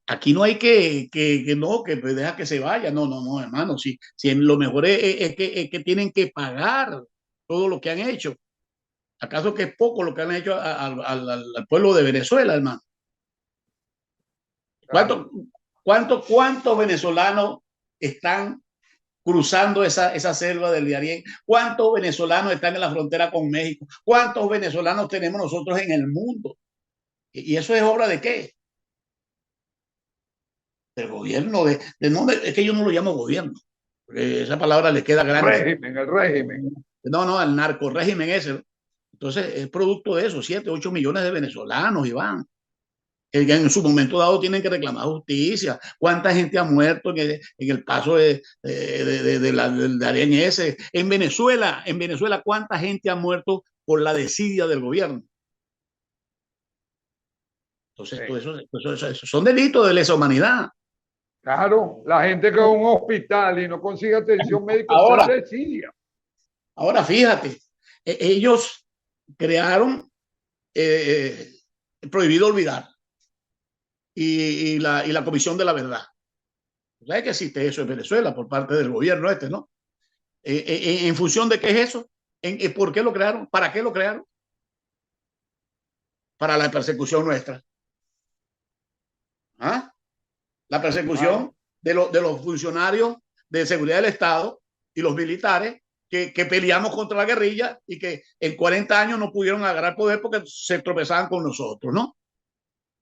Aquí no hay que pues deja que se vaya. No, hermano. Si lo mejor es que tienen que pagar todo lo que han hecho. ¿Acaso que es poco lo que han hecho al pueblo de Venezuela, hermano? ¿Cuántos venezolanos están cruzando esa selva del Darién? ¿Cuántos venezolanos están en la frontera con México? ¿Cuántos venezolanos tenemos nosotros en el mundo? ¿Y eso es obra de qué? Del gobierno, es que yo no lo llamo gobierno, porque esa palabra le queda grande. El régimen. No, el narcorrégimen ese. Entonces es producto de eso, 7, 8 millones de venezolanos, Iván, que en su momento dado tienen que reclamar justicia. ¿Cuánta gente ha muerto en el paso del Darién ese? En Venezuela, ¿cuánta gente ha muerto por la desidia del gobierno? Entonces, sí, todo eso son delitos de lesa humanidad. Claro, la gente que va a un hospital y no consigue atención médica se desidia. Ahora, fíjate, ellos crearon Prohibido Olvidar y la Comisión de la Verdad. ¿Sabes que existe eso en Venezuela por parte del gobierno ¿no? ¿En función de qué es eso? ¿Por qué lo crearon? ¿Para qué lo crearon? Para la persecución nuestra. ¿Ah? La persecución de los funcionarios de seguridad del Estado y los militares que peleamos contra la guerrilla y que en 40 años no pudieron agarrar poder porque se tropezaban con nosotros, ¿no?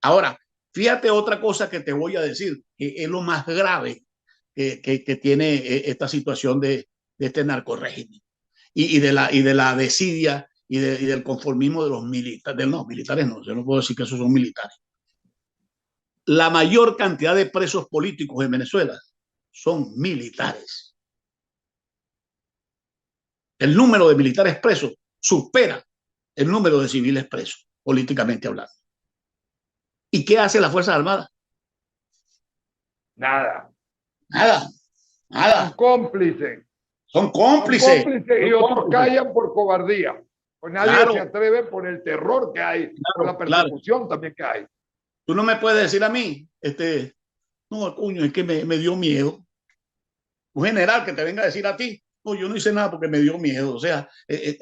Ahora, fíjate otra cosa que te voy a decir, que es lo más grave que tiene esta situación de este narcorrégimen y de la desidia y del conformismo de los militares. No, militares no, yo no puedo decir que esos son militares. La mayor cantidad de presos políticos en Venezuela son militares. El número de militares presos supera el número de civiles presos, políticamente hablando. ¿Y qué hace las Fuerzas Armadas? Nada. Son cómplices. Son cómplices. Y otros callan por cobardía. Pues nadie se atreve por el terror que hay, por la persecución también que hay. Tú no me puedes decir a mí, no, coño, es que me dio miedo. Un general que te venga a decir a ti, no, yo no hice nada porque me dio miedo. O sea,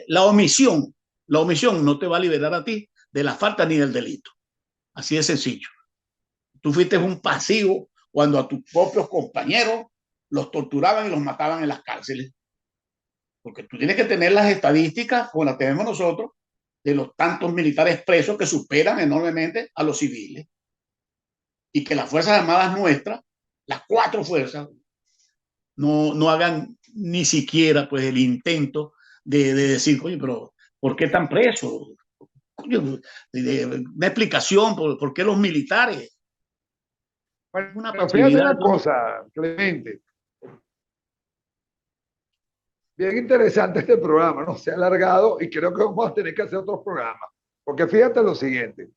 la omisión no te va a liberar a ti de la falta ni del delito. Así de sencillo. Tú fuiste un pasivo cuando a tus propios compañeros los torturaban y los mataban en las cárceles. Porque tú tienes que tener las estadísticas, como las tenemos nosotros, de los tantos militares presos que superan enormemente a los civiles. Y que las Fuerzas Armadas nuestras, las 4 fuerzas, no hagan ni siquiera pues el intento de decir, oye, pero ¿por qué están presos? Coño, una explicación por qué los militares. Bueno, fíjate una cosa, Clemente. Bien interesante este programa, ¿no? Se ha alargado y creo que vamos a tener que hacer otros programas, Porque fíjate lo siguiente,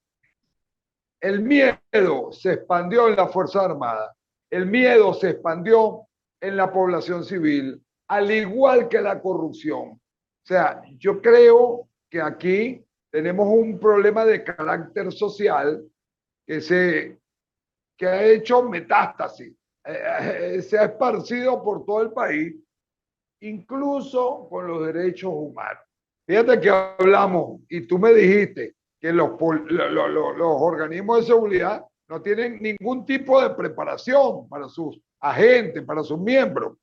el miedo se expandió en la Fuerza Armada, el miedo se expandió en la población civil, al igual que la corrupción. O sea, yo creo que aquí tenemos un problema de carácter social que ha hecho metástasis, se ha esparcido por todo el país, incluso con los derechos humanos. Fíjate que hablamos y tú me dijiste que los organismos de seguridad no tienen ningún tipo de preparación para sus agentes, para sus miembros.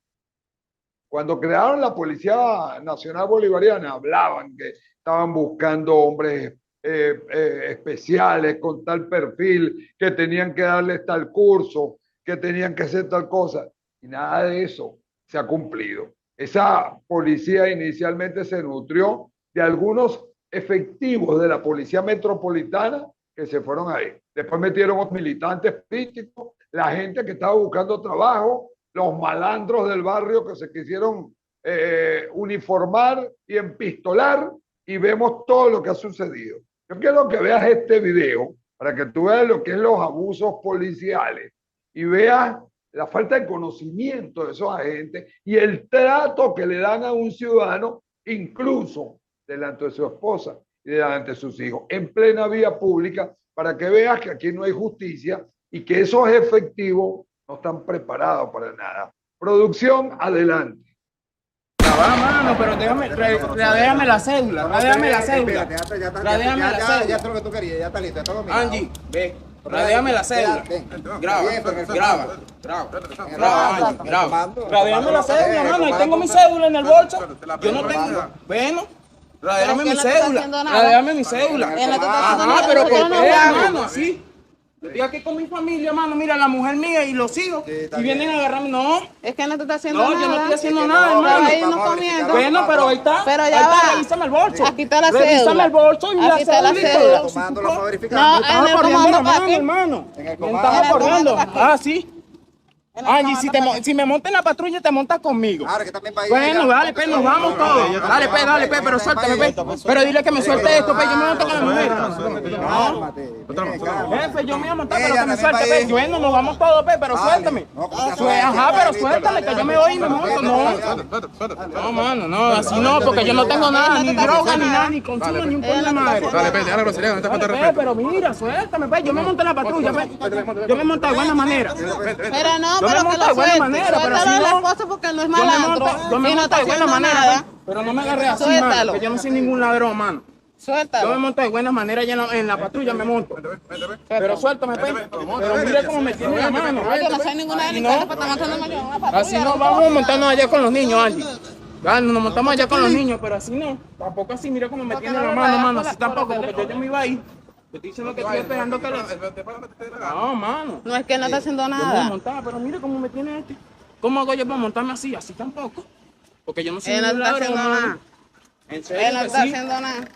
Cuando crearon la Policía Nacional Bolivariana, hablaban que estaban buscando hombres especiales con tal perfil, que tenían que darles tal curso, que tenían que hacer tal cosa. Y nada de eso se ha cumplido. Esa policía inicialmente se nutrió de algunos efectivos de la Policía Metropolitana que se fueron ahí. Después metieron los militantes políticos, la gente que estaba buscando trabajo, los malandros del barrio que se quisieron uniformar y empistolar, y vemos todo lo que ha sucedido. Yo quiero que veas este video para que tú veas lo que es los abusos policiales y veas la falta de conocimiento de esos agentes y el trato que le dan a un ciudadano, incluso delante de su esposa y delante de sus hijos, en plena vía pública, para que veas que aquí no hay justicia y que esos efectivos no están preparados para nada. Producción, adelante. Va, mano, pero déjame la cédula, déjame la cédula. Ya es lo que tú querías, ya está listo, está dominado. Angie, ve, déjame la cédula. Graba, déjame la cédula, mano, ahí tengo mi cédula en el bolso. Yo no tengo, bueno, déjame mi cédula, Ajá, pero ¿por qué, mano, así? Yo estoy aquí con mi familia, mano, mira, la mujer mía y los hijos, y vienen a agarrarme, no. Es que no te está haciendo nada. No, yo no estoy haciendo nada, hermano. Ahí no comiendo. Bueno, pero ahí está. Pero ya va. Revísame el bolso. Aquí está la cédula. Revísame el bolso y la Aquí está la cédula. No, en el comando para aquí. Hermano. Me estás acordando. Ah, sí. Angie, si me montas en la patrulla, te montas conmigo. Bueno, dale, pues, nos vamos todos. Dale, pues, pero suéltame, pues. Pero dile que me suelte esto, pues, yo me monto con la mujer. Jefe, yo me voy a montar, pero que me suelte, pues. Bueno, nos vamos todos, pues, pero suéltame. Ajá, pero suéltame, que yo me voy y me monto. No, mano, no, así no, porque yo no tengo nada, ni droga, ni nada, ni consumo, ni un problema. Dale, pues, déjame grosería, no te falta respeto. Pero mira, suéltame, pues, yo me monto en la patrulla, pues. Yo me monto de buena manera. Pero no, pero que lo suelte. Suéltalo a la esposa porque no es malandro. Yo me Y no monto está de buena haciendo manera, nada. pero no me agarré así, mano, Suéltalo. que yo no soy ningún ladrón, mano. Yo me Suéltalo. monto de buena manera ya en la patrulla, me monto. Pero suéltame, pues. Pero mira cómo me tiene la mano. No, yo no soy ninguna delincuente para estar montándome yo en una patrulla. Así no, vamos a montarnos allá con los niños, Angie. Dale, nos montamos allá con los niños, pero así no. Tampoco así, mira cómo me tiene la mano, mano. Así tampoco, porque yo me iba a ir. Te estoy diciendo que estoy esperando que lo... No, mano. No es que no está haciendo Yo me nada. montaba, pero mira cómo me tiene este. ¿Cómo hago yo para montarme así? Así tampoco. Porque yo no soy Él no ningún está ladrón, haciendo mano. nada. En serio Él no que está sí. haciendo nada.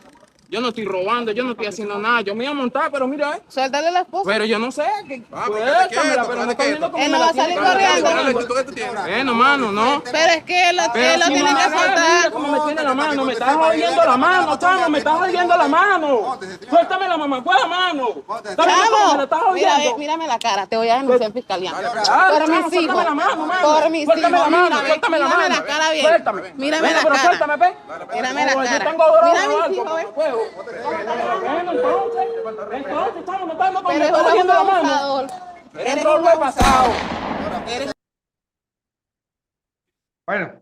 Yo no estoy robando, yo no estoy haciendo nada. Yo me iba a montar, pero mira, Suéltale a la esposa. Pero yo no sé, suéltamela, pero no está viendo cómo Él me no va la a salir tiene. corriendo. Bueno, mano, no. Pero es que él lo Pero si tiene me que agarras, mira soltar. cómo me tiene la mano, me estás jodiendo la mano, chamo, me estás jodiendo la mano. Suéltame la mamá, la mano. ¿Estás viendo cómo me la estás Chamo, jodiendo? mírame la cara, te voy a denunciar en fiscalía. Claro, Por chamo, mis suéltame hijos. la mano, mano. Por mis hijos. Suéltame la mano, Mírame, suéltame la mírame mano. la cara bien. Suéltame. Mírame Bueno, la pero cara. suéltame, pe. Mírame la Yo cara. tengo droga Mira o mis algo, hijos, me juego. Bueno, entonces, chamo, no estás viendo cómo me Eres estás un jodiendo la mano. abusador. Eres rollo de pasado. Bueno,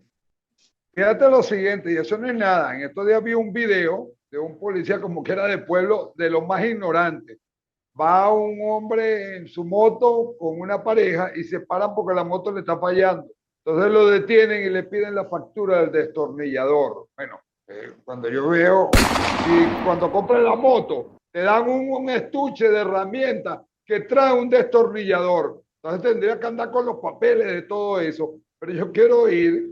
fíjate lo siguiente, y eso no es nada. En estos días vi un video de un policía como que era de pueblo, de los más ignorantes. Va un hombre en su moto con una pareja y se paran porque la moto le está fallando. Entonces lo detienen y le piden la factura del destornillador. Bueno, cuando yo veo, y cuando compran la moto, te dan un estuche de herramientas que trae un destornillador. Entonces tendría que andar con los papeles de todo eso. Pero yo quiero oír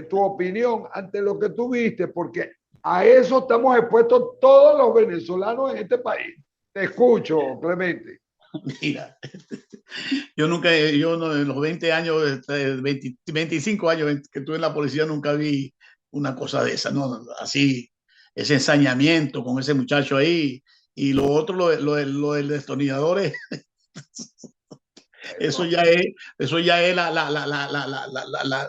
tu opinión ante lo que tú viste, porque a eso estamos expuestos todos los venezolanos en este país. Te escucho, Clemente. Mira, yo no, en los 20 años, 25 años que estuve en la policía, nunca vi una cosa de esa, ¿no? Así, ese ensañamiento con ese muchacho ahí, Y lo otro, lo del destornillador es, eso ya es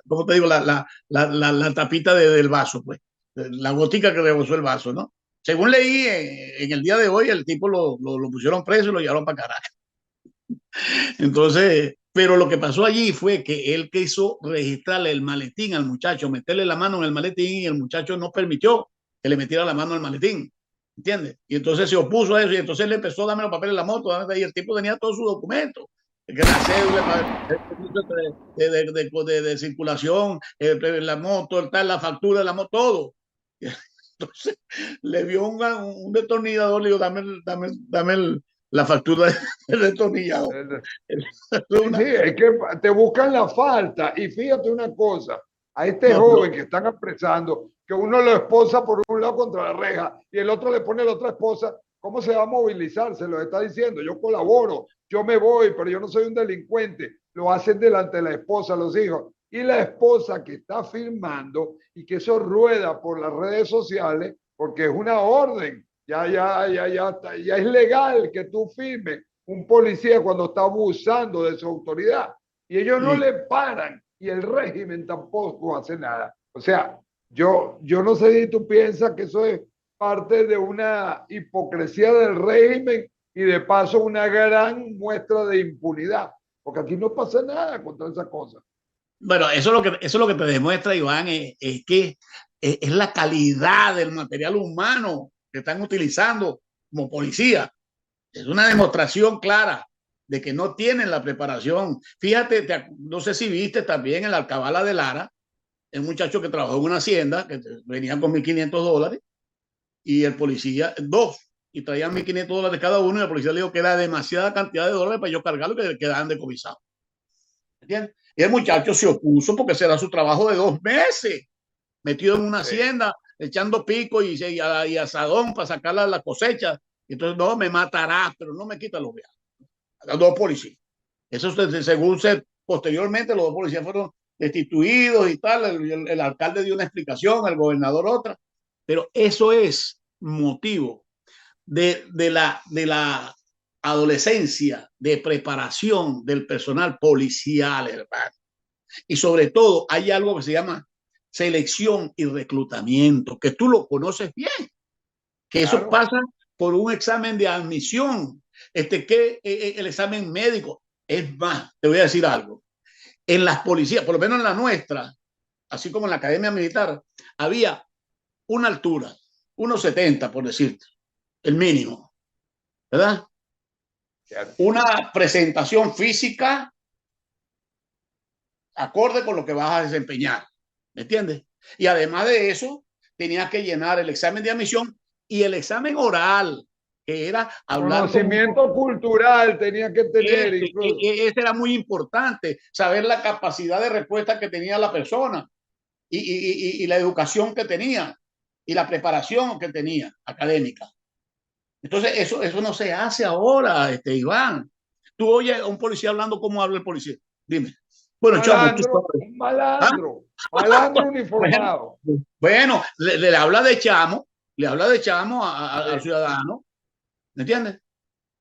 ¿cómo te digo? La tapita del vaso, pues, la gotica que rebosó el vaso, ¿no? Según leí en el día de hoy, el tipo lo pusieron preso y lo llevaron para Caracas. Entonces, pero lo que pasó allí fue que él quiso registrarle el maletín al muchacho, meterle la mano en el maletín, y el muchacho no permitió que le metiera la mano al maletín, ¿entiendes? Y entonces se opuso a eso, y entonces le empezó a darme los papeles en la moto, y el tipo tenía todos sus documentos, que la cédula de circulación, la moto, la factura de la moto, todo. Entonces le vio un destornillador, le dijo, dame la factura del destornillador. Sí, es que te buscan la falta. Y fíjate una cosa, a este joven que están apresando, que uno lo esposa por un lado contra la reja y el otro le pone la otra esposa, ¿cómo se va a movilizar? Se lo está diciendo, yo colaboro, yo me voy, pero yo no soy un delincuente. Lo hacen delante de la esposa, los hijos. Y la esposa que está firmando y que eso rueda por las redes sociales, porque es una orden, ya es legal que tú firmes un policía cuando está abusando de su autoridad. Y ellos no le paran y el régimen tampoco hace nada. O sea, yo no sé si tú piensas que eso es parte de una hipocresía del régimen y de paso una gran muestra de impunidad, porque aquí no pasa nada contra esas cosas. Bueno, eso es lo que te demuestra, Iván, es que es la calidad del material humano que están utilizando como policía. Es una demostración clara de que no tienen la preparación. Fíjate, no sé si viste también en la Alcabala de Lara, el muchacho que trabajó en una hacienda, que venía con $1.500, y el policía, dos, y traían $1.500 cada uno, y el policía le dijo que era demasiada cantidad de dólares para yo cargarlo, que quedaban decomisados. ¿Entiendes? Y el muchacho se opuso porque será su trabajo de 2 meses, metido en una hacienda, echando pico y asadón para sacar la cosecha. Entonces, no, me matarás, pero no me quita los viajes. Los 2 policías. Eso, según posteriormente, los 2 policías fueron destituidos y tal. El alcalde dio una explicación, el gobernador otra. Pero eso es motivo de la adolescencia, de preparación del personal policial, hermano. Y sobre todo, hay algo que se llama selección y reclutamiento, que tú lo conoces bien, que claro, eso pasa por un examen de admisión, que el examen médico. Es más, te voy a decir algo, en las policías, por lo menos en la nuestra, así como en la academia militar, había una altura, 1,70 por decirte, el mínimo, ¿verdad? Una presentación física acorde con lo que vas a desempeñar, ¿me entiendes? Y además de eso, tenías que llenar el examen de admisión y el examen oral, que era hablar. Conocimiento cultural tenía que tener. Ese era muy importante, saber la capacidad de respuesta que tenía la persona y la educación que tenía y la preparación que tenía académica. Entonces, eso no se hace ahora, Iván. Tú oyes a un policía hablando como habla el policía. Dime. Bueno, malandro, malandro uniformado. Bueno, le habla de chamo, al ciudadano, ¿me entiendes?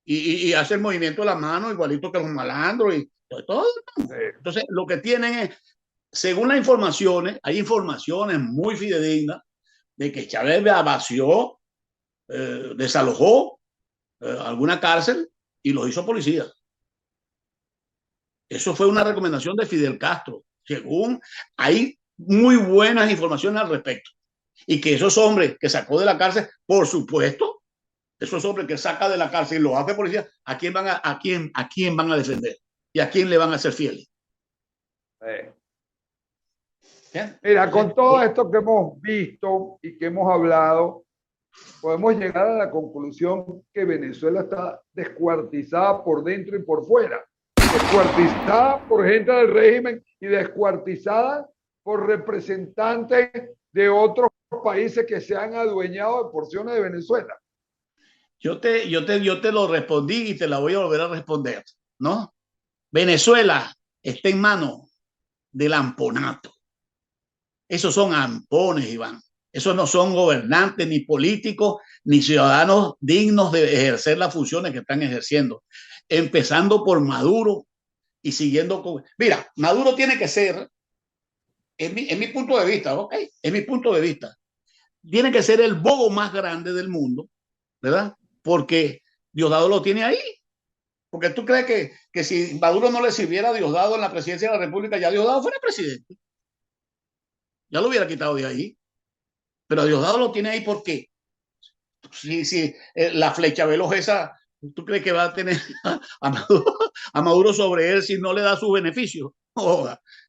Y hace el movimiento de la mano igualito que los malandros y todo. Entonces, lo que tienen es, según las informaciones, hay informaciones muy fidedignas de que Chávez vació, desalojó alguna cárcel y los hizo policía. Eso fue una recomendación de Fidel Castro. Según hay muy buenas informaciones al respecto. Y que esos hombres que sacó de la cárcel, por supuesto, esos hombres que saca de la cárcel y los hace policía, ¿a quién van a defender? ¿Y a quién le van a ser fieles? Mira, con todo esto que hemos visto y que hemos hablado, podemos llegar a la conclusión que Venezuela está descuartizada por dentro y por fuera. Descuartizada por gente del régimen y descuartizada por representantes de otros países que se han adueñado de porciones de Venezuela. Yo te lo respondí y te la voy a volver a responder, ¿no? Venezuela está en manos del amponato. Esos son ampones, Iván. Esos no son gobernantes, ni políticos, ni ciudadanos dignos de ejercer las funciones que están ejerciendo, empezando por Maduro y siguiendo con... Mira, Maduro tiene que ser, en mi punto de vista, ¿ok? En mi punto de vista, tiene que ser el bobo más grande del mundo, ¿verdad? Porque Diosdado lo tiene ahí. Porque tú crees que si Maduro no le sirviera a Diosdado en la presidencia de la República, ya Diosdado fuera presidente. Ya lo hubiera quitado de ahí. Pero Diosdado lo tiene ahí porque si la flecha veloz esa, ¿tú crees que va a tener a Maduro sobre él si no le da sus beneficios?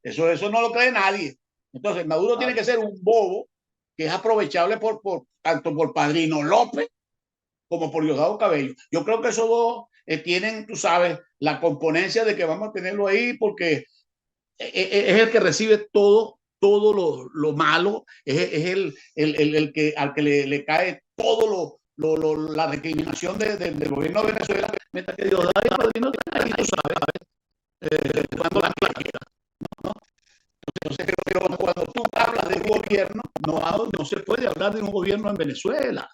Eso no lo cree nadie. Entonces, Maduro tiene que ser un bobo que es aprovechable tanto por Padrino López como por Diosdado Cabello. Yo creo que esos dos tienen, tú sabes, la componencia de que vamos a tenerlo ahí porque es el que recibe todo lo malo, es el que al que le cae todo la recriminación del gobierno de Venezuela, mientras que Diosdado y Padrino están ahí, tú sabes, cuando la claqueta, ¿no? Entonces, pero cuando tú hablas de un gobierno, no se puede hablar de un gobierno en Venezuela,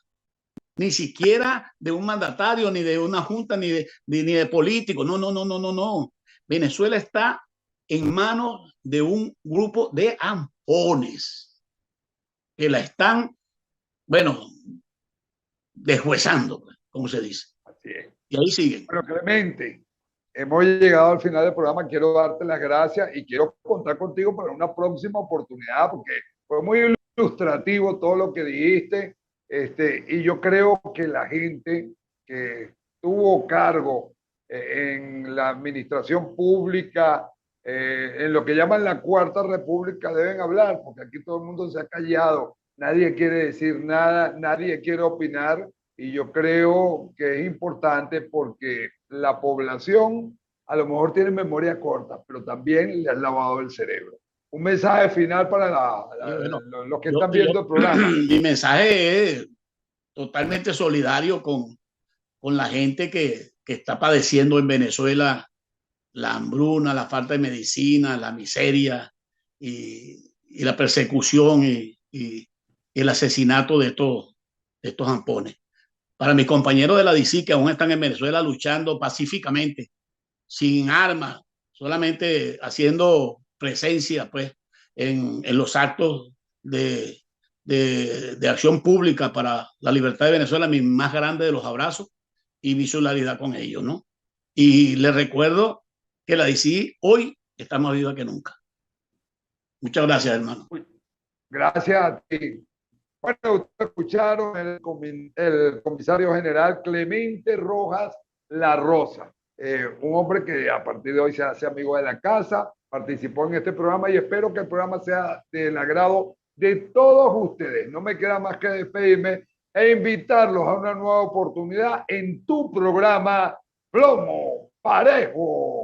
ni siquiera de un mandatario, ni de una junta, ni de político. No. Venezuela está en manos de un grupo de ampones que la están, bueno, deshuesando, como se dice. Así es. Y ahí siguen. Bueno, Clemente, hemos llegado al final del programa. Quiero darte las gracias y quiero contar contigo para una próxima oportunidad porque fue muy ilustrativo todo lo que dijiste. Y yo creo que la gente que tuvo cargo en la administración pública, en lo que llaman la Cuarta República, deben hablar, porque aquí todo el mundo se ha callado, nadie quiere decir nada, nadie quiere opinar, y yo creo que es importante porque la población a lo mejor tiene memoria corta, pero también le han lavado el cerebro. Un mensaje final para los que están viendo el programa. Mi mensaje es totalmente solidario con la gente que está padeciendo en Venezuela la hambruna, la falta de medicina, la miseria y la persecución y el asesinato de estos ampones. Para mis compañeros de la DC que aún están en Venezuela luchando pacíficamente, sin armas, solamente haciendo presencia pues, en los actos de acción pública para la libertad de Venezuela, mi más grande de los abrazos y mi solidaridad con ellos, ¿no? Y les recuerdo que la DC hoy está más viva que nunca. Muchas gracias, hermano. Gracias a ti. Bueno, ustedes escucharon el comisario general Clemente Rojas La Rosa, un hombre que a partir de hoy se hace amigo de la casa, participó en este programa y espero que el programa sea del agrado de todos ustedes. No me queda más que despedirme e invitarlos a una nueva oportunidad en tu programa Plomo Parejo.